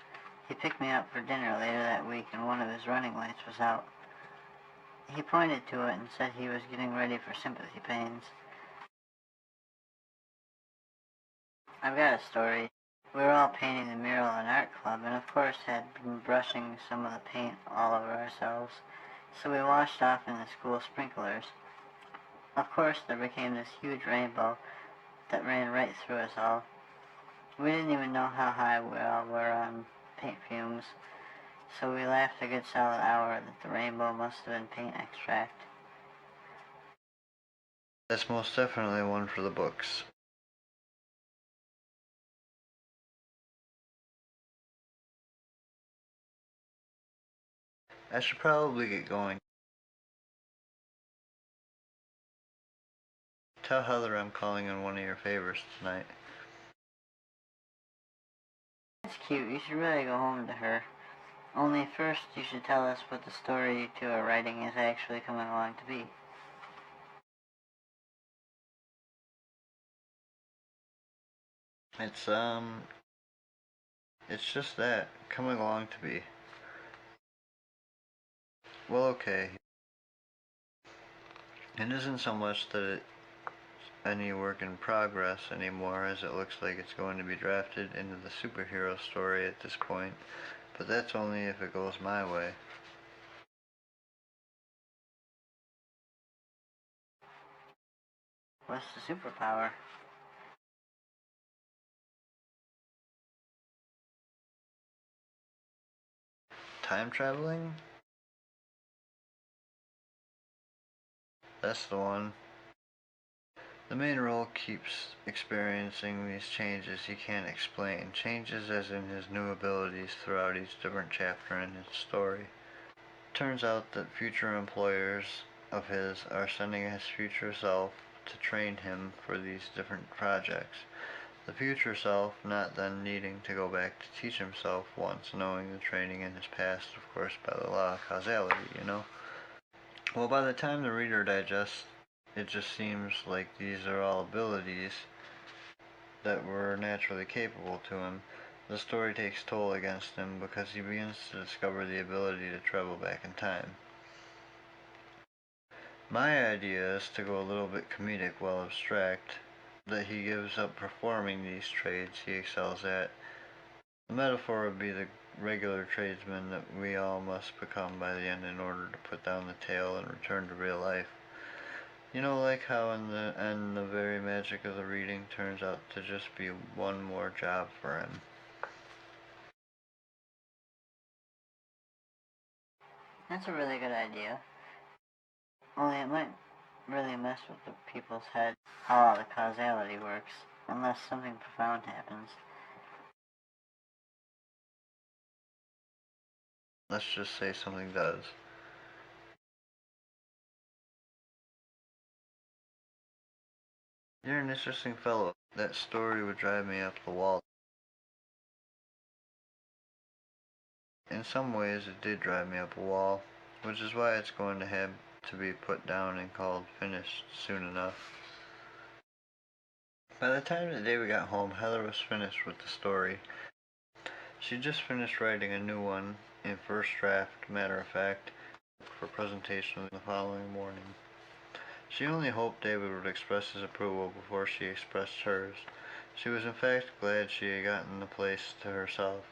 he picked me up for dinner later that week and one of his running lights was out. He pointed to it and said he was getting ready for sympathy pains. I've got a story. We were all painting the mural in art club and of course had been brushing some of the paint all over ourselves, so we washed off in the school sprinklers. Of course there became this huge rainbow that ran right through us all. We didn't even know how high we all were on paint fumes, so we laughed a good solid hour that the rainbow must have been paint extract. That's most definitely one for the books. I should probably get going. Tell Heather I'm calling in one of your favors tonight. That's cute. You should really go home to her. Only first you should tell us what the story you two are writing is actually coming along to be. It's just that, coming along to be. Well, okay. It isn't so much that it's any work in progress anymore, as it looks like it's going to be drafted into the superhero story at this point, but that's only if it goes my way. What's the superpower? Time traveling? That's the one. The main role keeps experiencing these changes he can't explain, changes as in his new abilities throughout each different chapter in his story. Turns out that future employers of his are sending his future self to train him for these different projects. The future self not then needing to go back to teach himself once knowing the training in his past, of course by the law of causality, Well, by the time the reader digests, it just seems like these are all abilities that were naturally capable to him. The story takes toll against him because he begins to discover the ability to travel back in time. My idea is to go a little bit comedic while abstract, that he gives up performing these trades he excels at. The metaphor would be the regular tradesman that we all must become by the end in order to put down the tail and return to real life. Like how in the end the very magic of the reading turns out to just be one more job for him. That's a really good idea. Only it might really mess with the people's heads how all the causality works, unless something profound happens. Let's just say something does. You're an interesting fellow. That story would drive me up the wall. In some ways it did drive me up a wall, which is why it's going to have to be put down and called finished soon enough. By the time that David got home, Heather was finished with the story. She just finished writing a new one in first draft, matter of fact, for presentation the following morning. She only hoped David would express his approval before she expressed hers. She was in fact glad she had gotten the place to herself.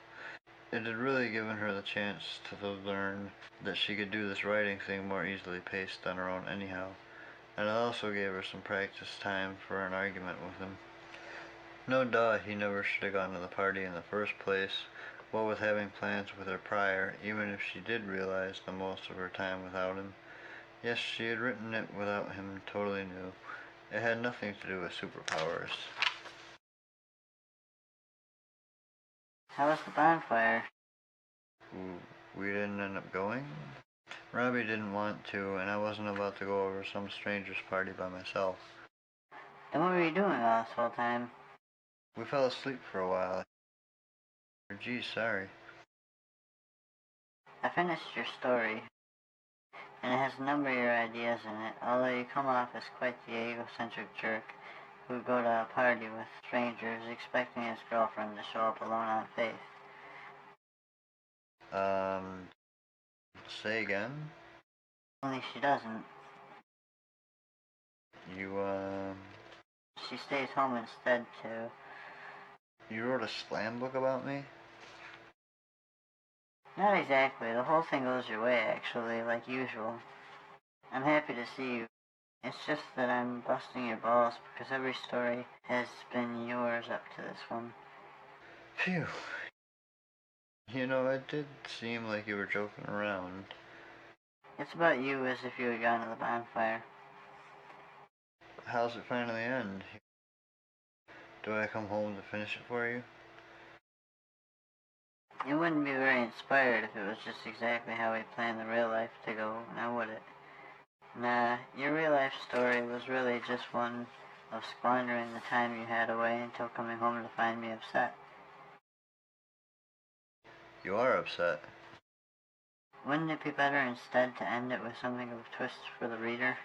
It had really given her the chance to learn that she could do this writing thing more easily paced on her own anyhow, and it also gave her some practice time for an argument with him. No duh, he never should have gone to the party in the first place, what with having plans with her prior, even if she did realize the most of her time without him. Yes, she had written it without him, totally new. It had nothing to do with superpowers. How was the bonfire? We didn't end up going. Robbie didn't want to, and I wasn't about to go over some stranger's party by myself. And what were you doing all this whole time? We fell asleep for a while. Gee, sorry. I finished your story, and it has a number of your ideas in it, although you come off as quite the egocentric jerk who would go to a party with strangers expecting his girlfriend to show up alone on faith. Say again? Only she doesn't. She stays home instead, too. You wrote a slam book about me? Not exactly. The whole thing goes your way, actually, like usual. I'm happy to see you. It's just that I'm busting your balls because every story has been yours up to this one. Phew. It did seem like you were joking around. It's about you as if you had gone to the bonfire. How's it finally end? Do I come home to finish it for you? It wouldn't be very inspired if it was just exactly how we planned the real life to go, now would it? Nah, your real life story was really just one of squandering the time you had away until coming home to find me upset. You are upset. Wouldn't it be better instead to end it with something of a twist for the reader?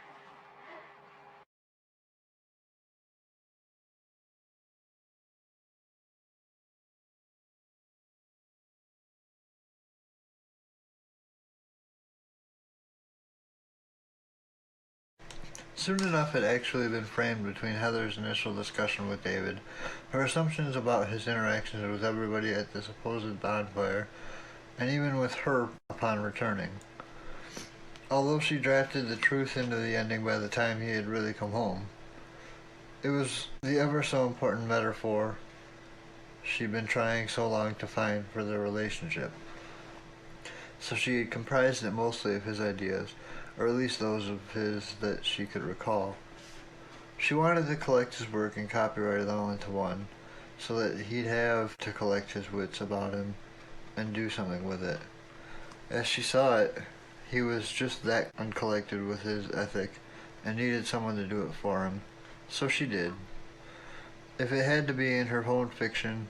Soon enough had actually been framed between Heather's initial discussion with David, her assumptions about his interactions with everybody at the supposed bonfire, and even with her upon returning. Although she drafted the truth into the ending by the time he had really come home, it was the ever so important metaphor she'd been trying so long to find for their relationship. So she had comprised it mostly of his ideas, or at least those of his that she could recall. She wanted to collect his work and copyright it all into one, so that he'd have to collect his wits about him and do something with it. As she saw it, he was just that uncollected with his ethic and needed someone to do it for him. So she did. If it had to be in her own fiction,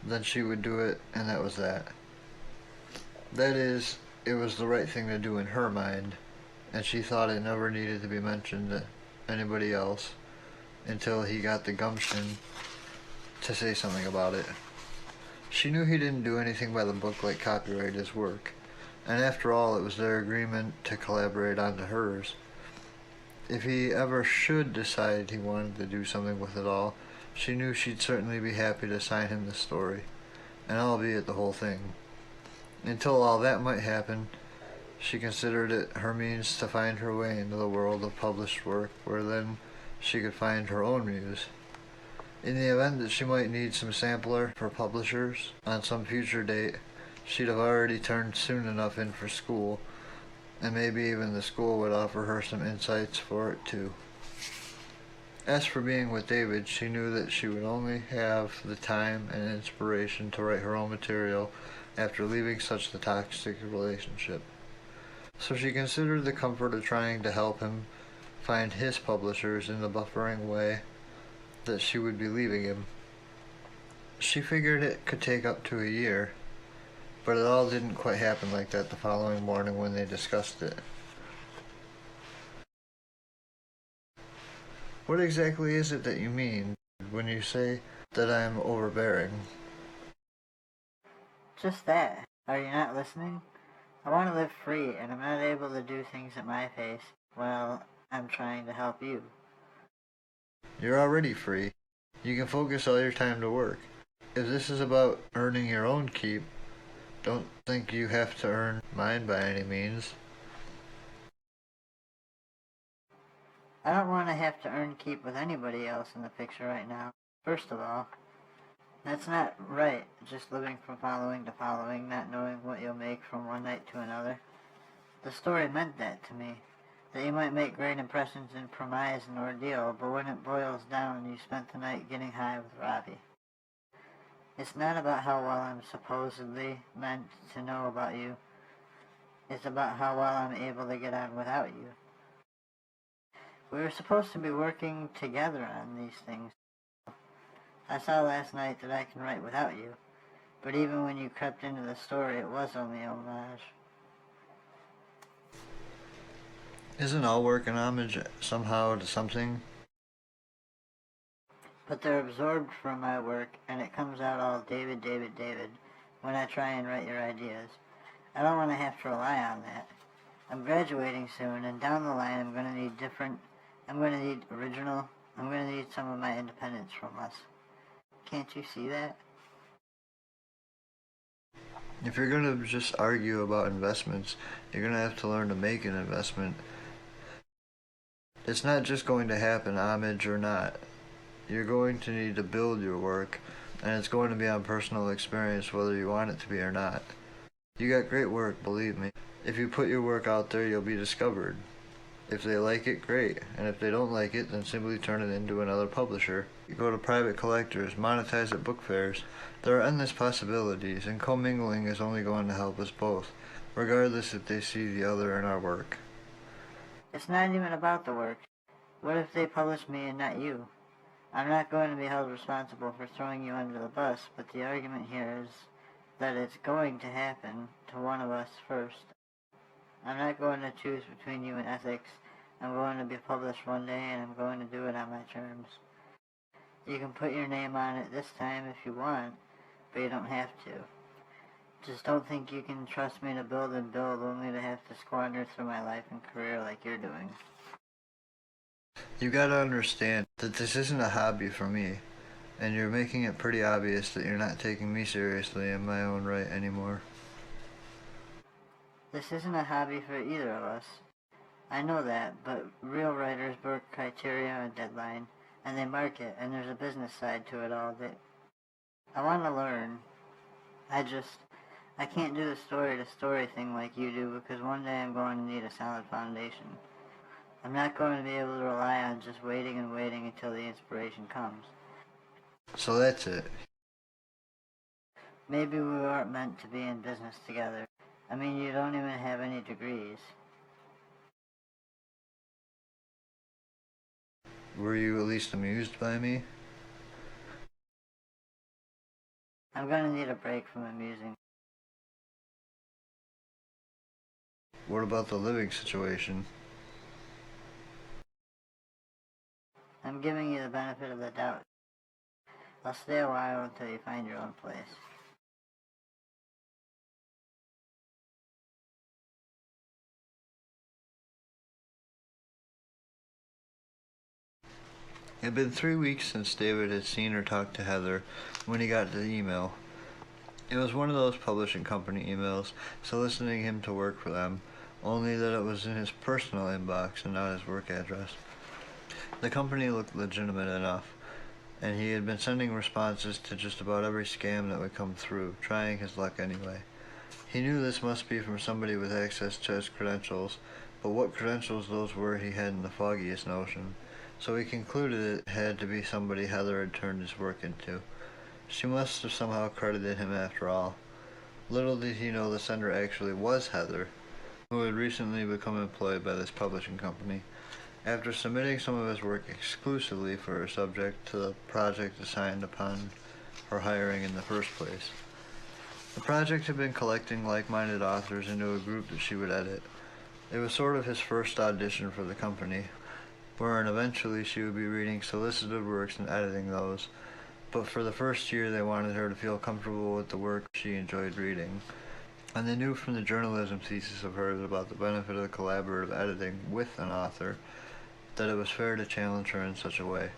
then she would do it, and that was that. That is, it was the right thing to do in her mind, and she thought it never needed to be mentioned to anybody else until he got the gumption to say something about it. She knew he didn't do anything by the book like copyright his work, and after all it was their agreement to collaborate onto hers. If he ever should decide he wanted to do something with it all, she knew she'd certainly be happy to sign him the story, and albeit the whole thing. Until all that might happen, she considered it her means to find her way into the world of published work, where then she could find her own muse. In the event that she might need some sampler for publishers on some future date, she'd have already turned soon enough in for school, and maybe even the school would offer her some insights for it too. As for being with David, she knew that she would only have the time and inspiration to write her own material after leaving such a toxic relationship. So she considered the comfort of trying to help him find his publishers in the buffering way that she would be leaving him. She figured it could take up to a year, but it all didn't quite happen like that the following morning when they discussed it. What exactly is it that you mean when you say that I am overbearing? Just that. Are you not listening? I want to live free, and I'm not able to do things at my pace. Well, I'm trying to help you. You're already free. You can focus all your time to work. If this is about earning your own keep, don't think you have to earn mine by any means. I don't want to have to earn keep with anybody else in the picture right now. First of all, that's not right, just living from following to following, not knowing what you'll make from one night to another. The story meant that to me, that you might make great impressions in Promise and Ordeal, but when it boils down, you spent the night getting high with Robbie. It's not about how well I'm supposedly meant to know about you. It's about how well I'm able to get on without you. We were supposed to be working together on these things. I saw last night that I can write without you, but even when you crept into the story, it was only homage. Isn't all work an homage somehow to something? But they're absorbed from my work, and it comes out all David, David, David when I try and write your ideas. I don't want to have to rely on that. I'm graduating soon, and down the line I'm going to need original, I'm going to need some of my independence from us. Can't you see that? If you're going to just argue about investments, you're going to have to learn to make an investment. It's not just going to happen, homage or not. You're going to need to build your work, and it's going to be on personal experience whether you want it to be or not. You got great work, believe me. If you put your work out there, you'll be discovered. If they like it, great, and if they don't like it, then simply turn it into another publisher. You go to private collectors, monetize at book fairs. There are endless possibilities, and commingling is only going to help us both, regardless if they see the other in our work. It's not even about the work. What if they publish me and not you? I'm not going to be held responsible for throwing you under the bus, but the argument here is that it's going to happen to one of us first. I'm not going to choose between you and ethics. I'm going to be published one day, and I'm going to do it on my terms. You can put your name on it this time if you want, but you don't have to. Just don't think you can trust me to build and build only to have to squander through my life and career like you're doing. You gotta understand that this isn't a hobby for me, and you're making it pretty obvious that you're not taking me seriously in my own right anymore. This isn't a hobby for either of us. I know that, but real writers work criteria and deadline, and they market, and there's a business side to it all that I want to learn. I can't do the story-to-story thing like you do because one day I'm going to need a solid foundation. I'm not going to be able to rely on just waiting and waiting until the inspiration comes. So that's it. Maybe we weren't meant to be in business together. I mean, you don't even have any degrees. Were you at least amused by me? I'm going to need a break from amusing. What about the living situation? I'm giving you the benefit of the doubt. I'll stay a while until you find your own place. It had been 3 weeks since David had seen or talked to Heather when he got the email. It was one of those publishing company emails soliciting him to work for them, only that it was in his personal inbox and not his work address. The company looked legitimate enough, and he had been sending responses to just about every scam that would come through, trying his luck anyway. He knew this must be from somebody with access to his credentials, but what credentials those were he hadn't the foggiest notion, so he concluded it had to be somebody Heather had turned his work into. She must have somehow credited him after all. Little did he know the sender actually was Heather, who had recently become employed by this publishing company, after submitting some of his work exclusively for her subject to the project assigned upon her hiring in the first place. The project had been collecting like-minded authors into a group that she would edit. It was sort of his first audition for the company, wherein eventually she would be reading solicited works and editing those, but for the first year they wanted her to feel comfortable with the work she enjoyed reading. And they knew from the journalism thesis of hers about the benefit of collaborative editing with an author that it was fair to challenge her in such a way.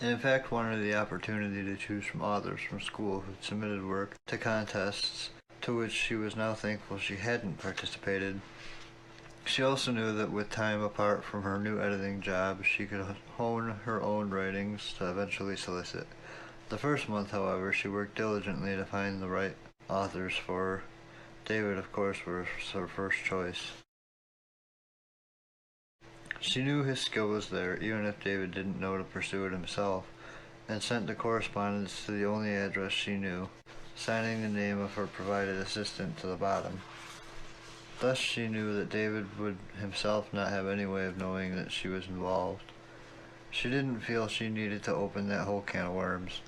And in fact wanted the opportunity to choose from authors from school who submitted work to contests to which she was now thankful she hadn't participated. She also knew that with time apart from her new editing job, she could hone her own writings to eventually solicit. The first month, however, she worked diligently to find the right authors for her. David, of course, was her first choice. She knew his skill was there, even if David didn't know to pursue it himself, and sent the correspondence to the only address she knew, signing the name of her provided assistant to the bottom. Thus she knew that David would himself not have any way of knowing that she was involved. She didn't feel she needed to open that whole can of worms.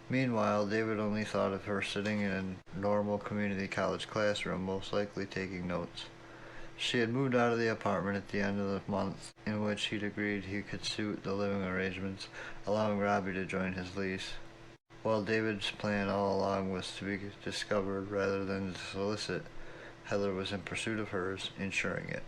Meanwhile, David only thought of her sitting in a normal community college classroom, most likely taking notes. She had moved out of the apartment at the end of the month in which he'd agreed he could suit the living arrangements, allowing Robbie to join his lease. While David's plan all along was to be discovered rather than to solicit, Heather was in pursuit of hers, ensuring it.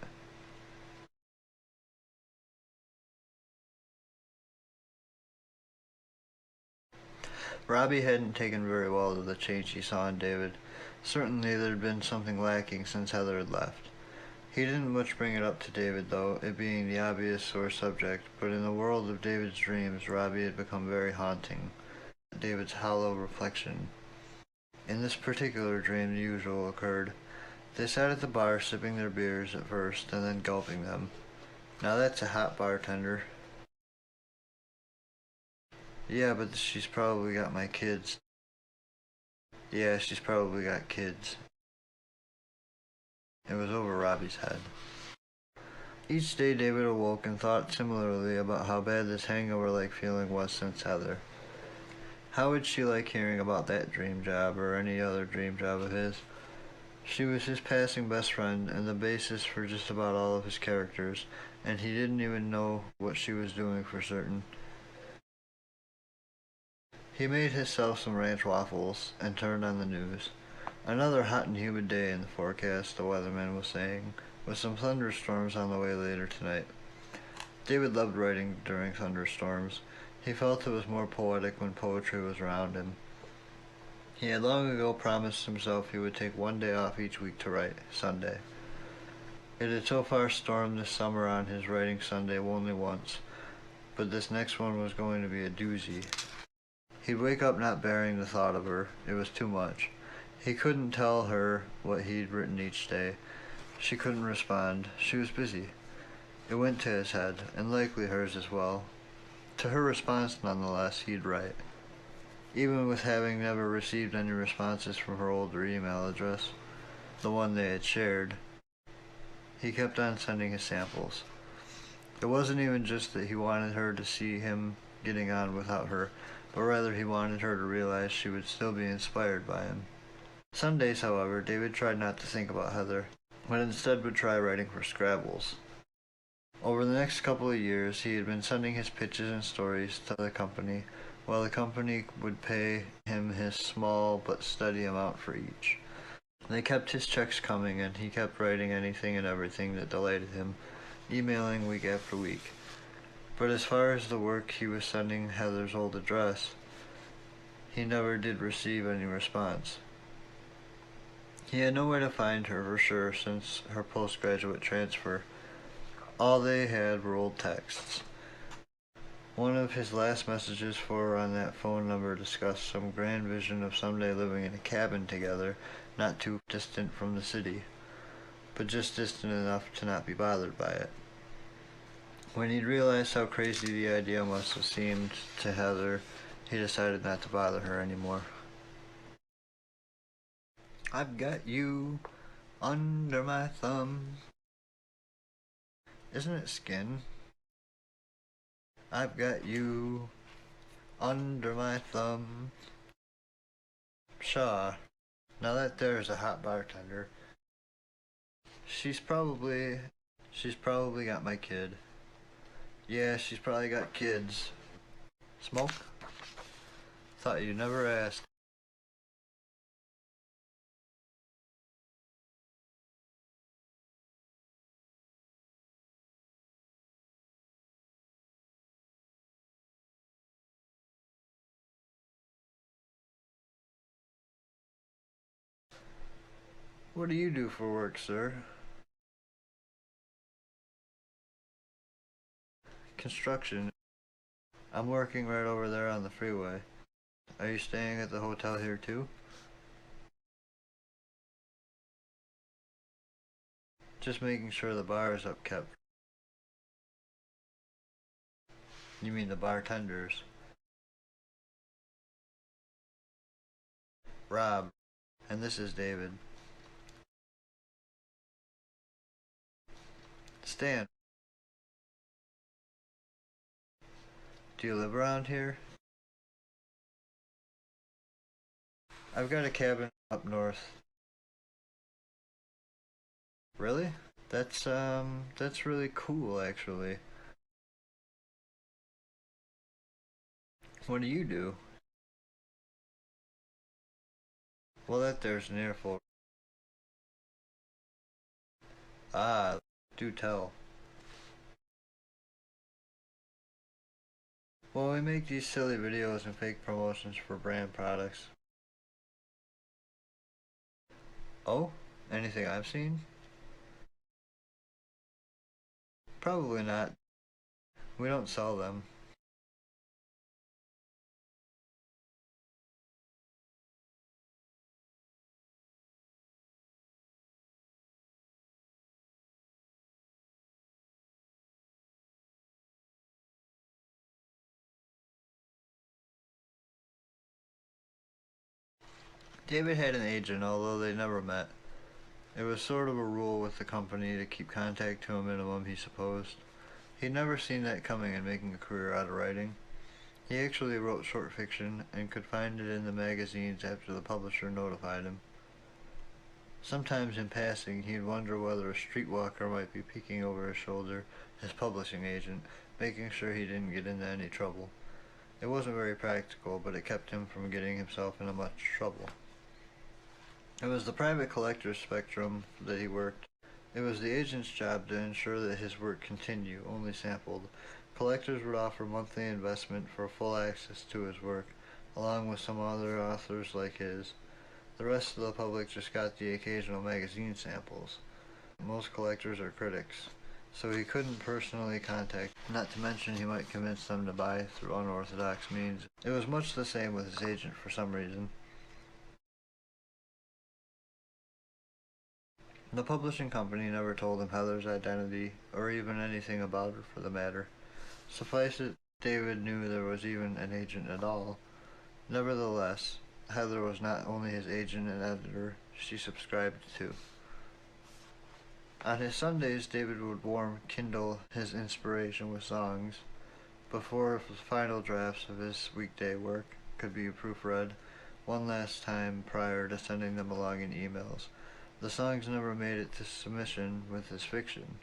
Robbie hadn't taken very well to the change he saw in David. Certainly there had been something lacking since Heather had left. He didn't much bring it up to David, though, it being the obvious sore subject, but in the world of David's dreams, Robbie had become very haunting, David's hollow reflection. In this particular dream, the usual occurred. They sat at the bar sipping their beers at first, and then gulping them. Now that's a hot bartender. Yeah, but she's probably got my kids. Yeah, she's probably got kids. It was over Robbie's head. Each day David awoke and thought similarly about how bad this hangover-like feeling was since Heather. How would she like hearing about that dream job or any other dream job of his? She was his passing best friend and the basis for just about all of his characters, and he didn't even know what she was doing for certain. He made himself some ranch waffles and turned on the news. Another hot and humid day in the forecast, the weatherman was saying, with some thunderstorms on the way later tonight. David loved writing during thunderstorms. He felt it was more poetic when poetry was around him. He had long ago promised himself he would take one day off each week to write, Sunday. It had so far stormed this summer on his writing Sunday only once, but this next one was going to be a doozy. He'd wake up not bearing the thought of her. It was too much. He couldn't tell her what he'd written each day. She couldn't respond. She was busy. It went to his head, and likely hers as well. To her response, nonetheless, he'd write. Even with having never received any responses from her older email address, the one they had shared, he kept on sending his samples. It wasn't even just that he wanted her to see him getting on without her, but rather he wanted her to realize she would still be inspired by him. Some days, however, David tried not to think about Heather, but instead would try writing for Scrabbles. Over the next couple of years, he had been sending his pitches and stories to the company, while the company would pay him his small but steady amount for each. They kept his checks coming, and he kept writing anything and everything that delighted him, emailing week after week. But as far as the work he was sending Heather's old address, he never did receive any response. He had no way to find her for sure since her postgraduate transfer. All they had were old texts. One of his last messages for her on that phone number discussed some grand vision of someday living in a cabin together, not too distant from the city, but just distant enough to not be bothered by it. When he'd realized how crazy the idea must have seemed to Heather, he decided not to bother her anymore. I've got you under my thumb. Isn't it Skin? I've got you under my thumb. Pshaw. Now that there's a hot bartender. She's probably got my kid. Yeah, she's probably got kids. Smoke? Thought you never asked. What do you do for work, sir? Construction. I'm working right over there on the freeway. Are you staying at the hotel here too? Just making sure the bar is upkept. You mean the bartenders? Rob. And this is David. Stan. Do you live around here? I've got a cabin up north. Really? That's really cool, actually. What do you do? Well, that there's an earful. Ah, do tell. Well, we make these silly videos and fake promotions for brand products. Oh? Anything I've seen? Probably not. We don't sell them. David had an agent, although they never met. It was sort of a rule with the company to keep contact to a minimum, he supposed. He'd never seen that coming in making a career out of writing. He actually wrote short fiction and could find it in the magazines after the publisher notified him. Sometimes in passing, he'd wonder whether a streetwalker might be peeking over his shoulder, his publishing agent, making sure he didn't get into any trouble. It wasn't very practical, but it kept him from getting himself into much trouble. It was the private collector's spectrum that he worked. It was the agent's job to ensure that his work continued, only sampled. Collectors would offer monthly investment for full access to his work, along with some other authors like his. The rest of the public just got the occasional magazine samples. Most collectors are critics, so he couldn't personally contact, not to mention he might convince them to buy through unorthodox means. It was much the same with his agent for some reason. The publishing company never told him Heather's identity, or even anything about her for the matter. Suffice it, David knew there was even an agent at all. Nevertheless, Heather was not only his agent and editor, she subscribed to. On his Sundays, David would warm kindle his inspiration with songs. Before the final drafts of his weekday work could be proofread one last time prior to sending them along in emails, the songs never made it to submission with his fiction.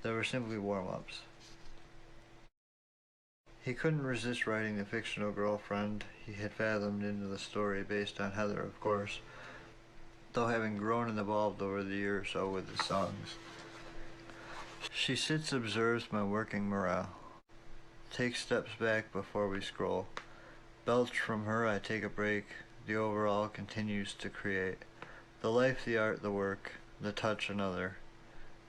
They were simply warm-ups. He couldn't resist writing the fictional girlfriend he had fathomed into the story based on Heather, of course, though having grown and evolved over the year or so with his songs. She sits, observes my working morale, takes steps back before we scroll. Belch from her, I take a break, the overall continues to create. The life, the art, the work, the touch, another.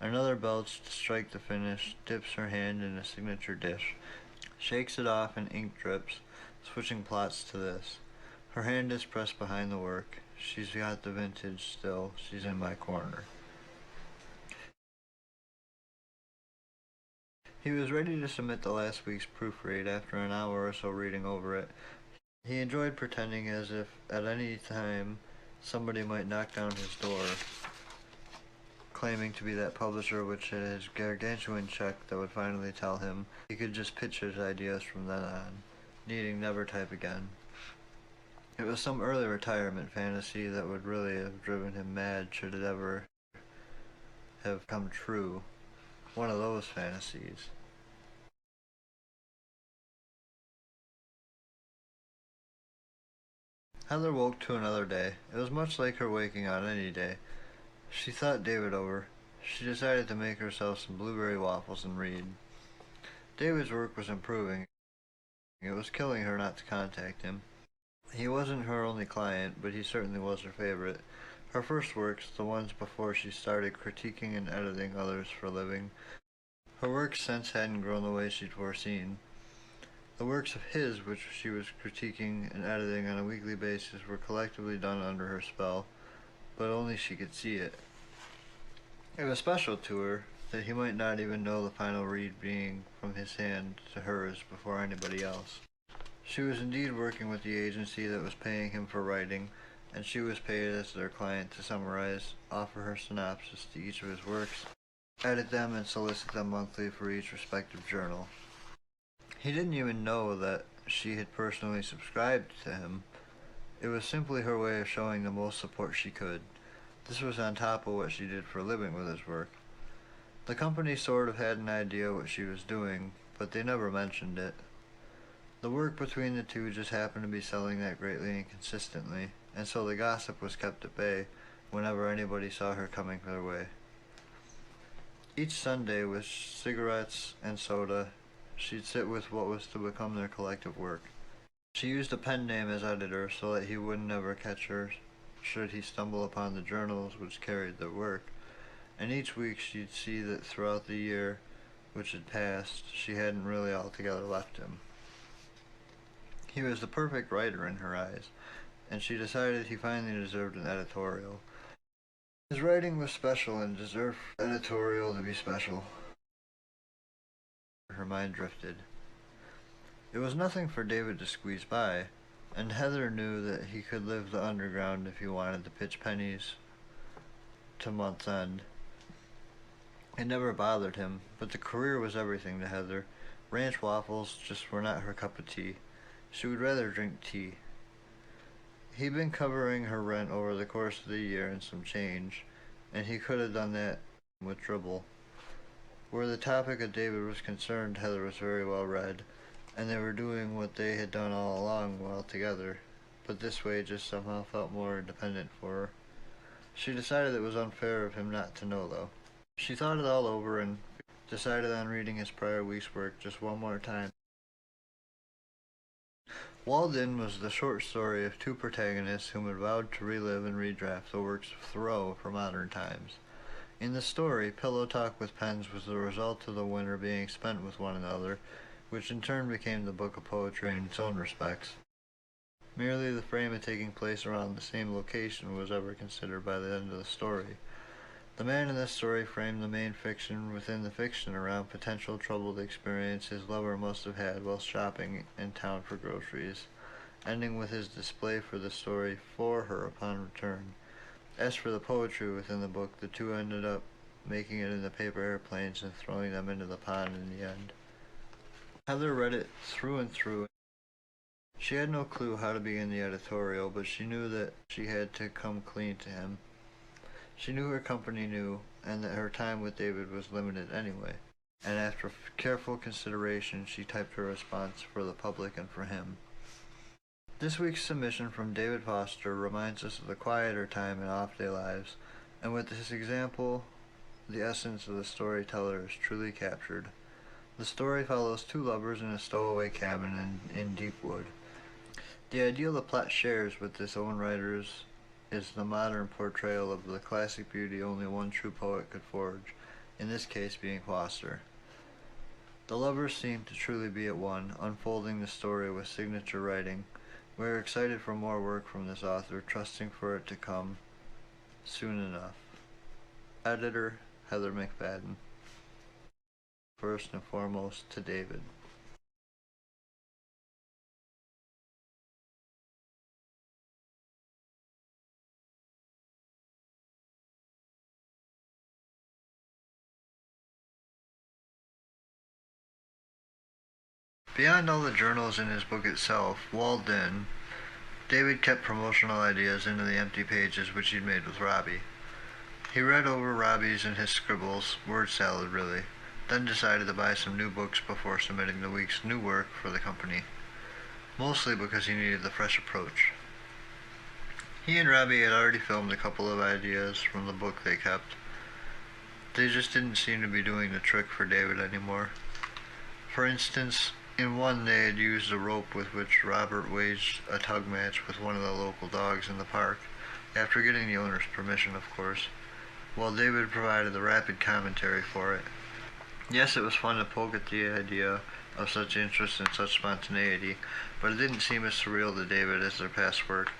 Another belch to strike the finish, dips her hand in a signature dish, shakes it off and ink drips, switching plots to this. Her hand is pressed behind the work. She's got the vintage still. She's in my corner. He was ready to submit the last week's proofread after an hour or so reading over it. He enjoyed pretending as if at any time somebody might knock down his door, claiming to be that publisher which had his gargantuan check that would finally tell him he could just pitch his ideas from then on, needing never type again. It was some early retirement fantasy that would really have driven him mad should it ever have come true. One of those fantasies. Heather woke to another day. It was much like her waking on any day. She thought David over. She decided to make herself some blueberry waffles and read. David's work was improving. It was killing her not to contact him. He wasn't her only client, but he certainly was her favorite. Her first works, the ones before she started critiquing and editing others for a living, her works since hadn't grown the way she'd foreseen. The works of his, which she was critiquing and editing on a weekly basis, were collectively done under her spell, but only she could see it. It was special to her that he might not even know the final read being from his hand to hers before anybody else. She was indeed working with the agency that was paying him for writing, and she was paid as their client to summarize, offer her synopsis to each of his works, edit them, and solicit them monthly for each respective journal. He didn't even know that she had personally subscribed to him. It was simply her way of showing the most support she could. This was on top of what she did for a living with his work. The company sort of had an idea what she was doing, but they never mentioned it. The work between the two just happened to be selling that greatly and consistently, and so the gossip was kept at bay whenever anybody saw her coming their way. Each Sunday, with cigarettes and soda, she'd sit with what was to become their collective work. She used a pen name as editor so that he would never catch her should he stumble upon the journals which carried their work, and each week she'd see that throughout the year which had passed, she hadn't really altogether left him. He was the perfect writer in her eyes, and she decided he finally deserved an editorial. His writing was special and deserved editorial to be special. Her mind drifted. It was nothing for David to squeeze by, and Heather knew that he could live the underground if he wanted to pitch pennies to month's end. It never bothered him, but the career was everything to Heather. Ranch waffles just were not her cup of tea. She would rather drink tea. He'd been covering her rent over the course of the year and some change, and he could have done that with dribble. Where the topic of David was concerned, Heather was very well read, and they were doing what they had done all along well together, but this way just somehow felt more independent for her. She decided it was unfair of him not to know, though. She thought it all over and decided on reading his prior week's work just one more time. Walled In was the short story of two protagonists whom had vowed to relive and redraft the works of Thoreau for modern times. In the story, pillow talk with pens was the result of the winter being spent with one another, which in turn became the book of poetry in its own respects. Merely the frame of taking place around the same location was ever considered by the end of the story. The man in this story framed the main fiction within the fiction around potential troubled experience his lover must have had while shopping in town for groceries, ending with his display for the story for her upon return. As for the poetry within the book, the two ended up making it into paper airplanes and throwing them into the pond in the end. Heather read it through and through. She had no clue how to begin the editorial, but she knew that she had to come clean to him. She knew her company knew, and that her time with David was limited anyway, and after careful consideration she typed her response for the public and for him. This week's submission from David Foster reminds us of the quieter time in off-day lives, and with this example, the essence of the storyteller is truly captured. The story follows two lovers in a stowaway cabin in deep wood. The ideal the plot shares with its own writers is the modern portrayal of the classic beauty only one true poet could forge, in this case being Foster. The lovers seem to truly be at one, unfolding the story with signature writing. We are excited for more work from this author, trusting for it to come soon enough. Editor, Heather McFadden. First and foremost, to David. Beyond all the journals in his book itself, walled in, David kept promotional ideas into the empty pages which he'd made with Robbie. He read over Robbie's and his scribbles, word salad really, then decided to buy some new books before submitting the week's new work for the company, mostly because he needed the fresh approach. He and Robbie had already filmed a couple of ideas from the book they kept. They just didn't seem to be doing the trick for David anymore. For instance, in one they had used a rope with which Robert waged a tug match with one of the local dogs in the park, after getting the owner's permission, of course, while David provided the rapid commentary for it. Yes, it was fun to poke at the idea of such interest and such spontaneity, but it didn't seem as surreal to David as their past work.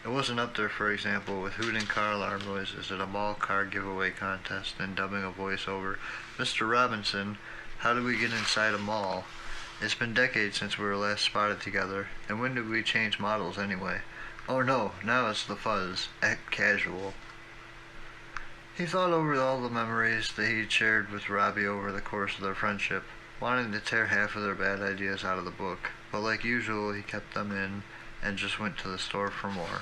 It wasn't up there, for example, with hooting car alarm noises at a mall car giveaway contest and dubbing a voiceover, "Mr. Robinson, how did we get inside a mall? It's been decades since we were last spotted together, and when did we change models anyway? Oh no, now it's the fuzz. Act casual." He thought over all the memories that he'd shared with Robbie over the course of their friendship, wanting to tear half of their bad ideas out of the book, but like usual he kept them in and just went to the store for more.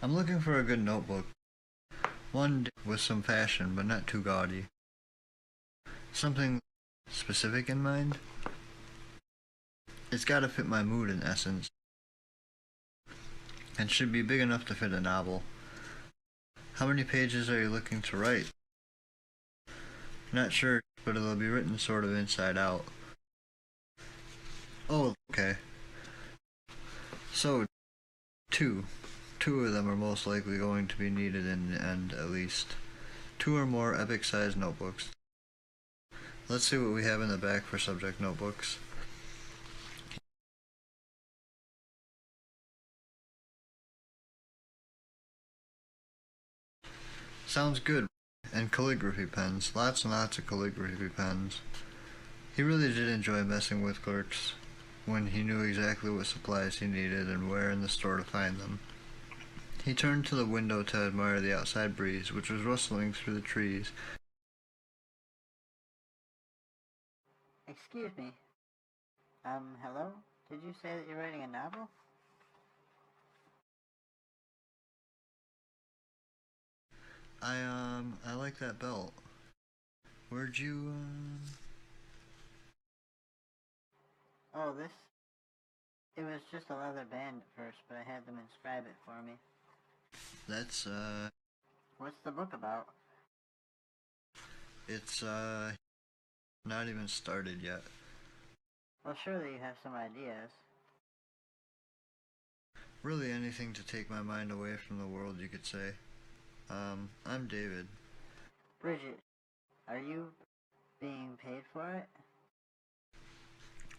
I'm looking for a good notebook. One with some fashion, but not too gaudy. Something specific in mind? It's gotta fit my mood in essence, and should be big enough to fit a novel. How many pages are you looking to write? Not sure, but it'll be written sort of inside out. Oh, okay. So, two. Two of them are most likely going to be needed in the end, at least. Two or more epic-sized notebooks. Let's see what we have in the back for subject notebooks. Sounds good. And calligraphy pens. Lots and lots of calligraphy pens. He really did enjoy messing with clerks when he knew exactly what supplies he needed and where in the store to find them. He turned to the window to admire the outside breeze, which was rustling through the trees. Excuse me. Hello? Did you say that you're writing a novel? I like that belt. Where'd you, Oh, this? It was just a leather band at first, but I had them inscribe it for me. That's, What's the book about? it's, not even started yet. Well, surely you have some ideas. Really anything to take my mind away from the world, you could say. I'm David. Bridget, are you... being paid for it?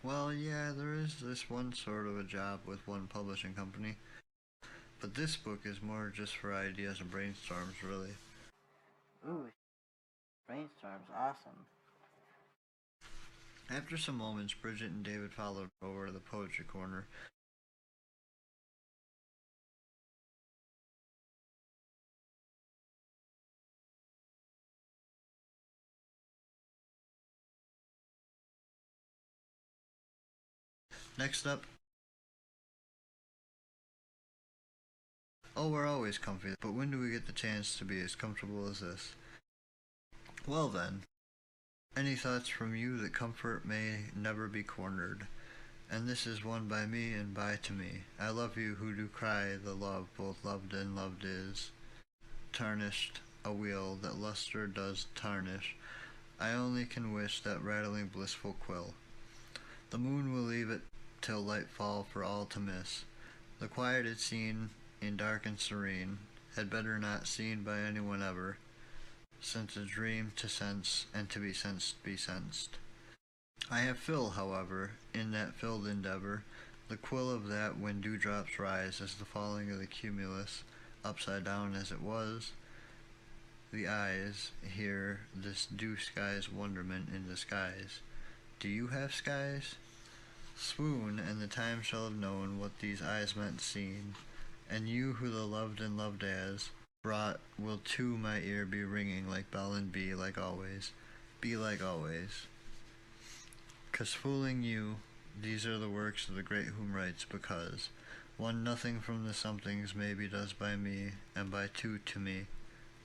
Well, yeah, there is this one sort of a job with one publishing company, but this book is more just for ideas and brainstorms, really. Ooh, brainstorm's awesome. After some moments, Bridget and David followed over to the poetry corner. Next up, oh, we're always comfy, but when do we get the chance to be as comfortable as this? Well then, any thoughts from you that comfort may never be cornered? And this is one by me and by to me. I love you who do cry the love both loved and loved is. Tarnished, a wheel that lustre does tarnish. I only can wish that rattling blissful quill. The moon will leave it till light fall for all to miss. The quieted scene, in dark and serene, had better not seen by anyone ever, since a dream to sense and to be sensed be sensed. I have filled, however, in that filled endeavor, the quill of that when dewdrops rise as the falling of the cumulus, upside down as it was, the eyes hear this dew sky's wonderment in disguise. Do you have skies? Swoon, and the time shall have known what these eyes meant seen, and you who the loved and loved as brought will too my ear be ringing like bell and be like always. 'Cause fooling you, these are the works of the great whom writes, because one nothing from the somethings maybe does by me, and by two to me,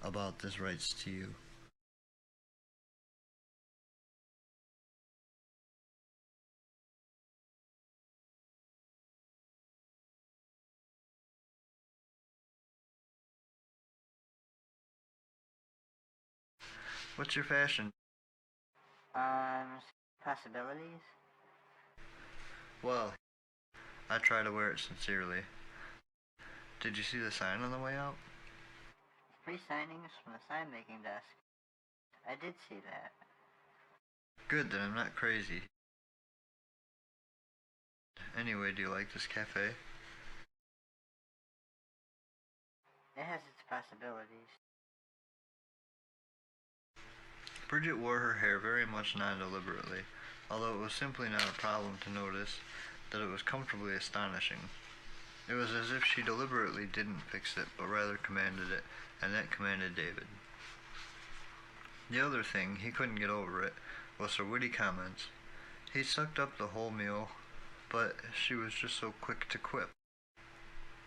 about this writes to you. What's your fashion? Possibilities? Well, I try to wear it sincerely. Did you see the sign on the way out? Free signings from the sign making desk. I did see that. Good, then I'm not crazy. Anyway, do you like this cafe? It has its possibilities. Bridget wore her hair very much non-deliberately, although it was simply not a problem to notice that it was comfortably astonishing. It was as if she deliberately didn't fix it, but rather commanded it, and that commanded David. The other thing, he couldn't get over it, was her witty comments. He sucked up the whole meal, but she was just so quick to quip.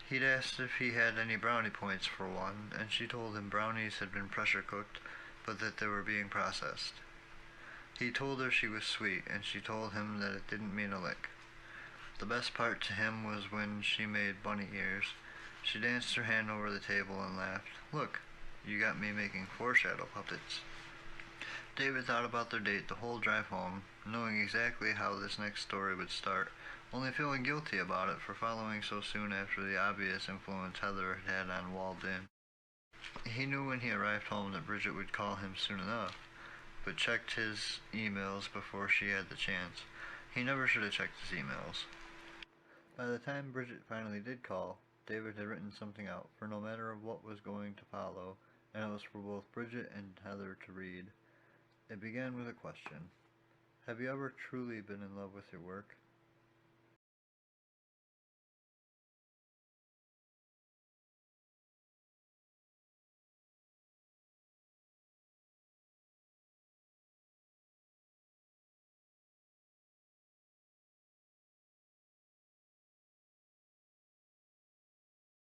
He'd asked if he had any brownie points for one, and she told him brownies had been pressure cooked, but that they were being processed. He told her she was sweet, and she told him that it didn't mean a lick. The best part to him was when she made bunny ears. She danced her hand over the table and laughed. Look, you got me making foreshadow puppets. David thought about their date the whole drive home, knowing exactly how this next story would start, only feeling guilty about it for following so soon after the obvious influence Heather had had on Walled In. He knew when he arrived home that Bridget would call him soon enough, but checked his emails before she had the chance. He never should have checked his emails. By the time Bridget finally did call, David had written something out for no matter what was going to follow, and it was for both Bridget and Heather to read. It began with a question. Have you ever truly been in love with your work?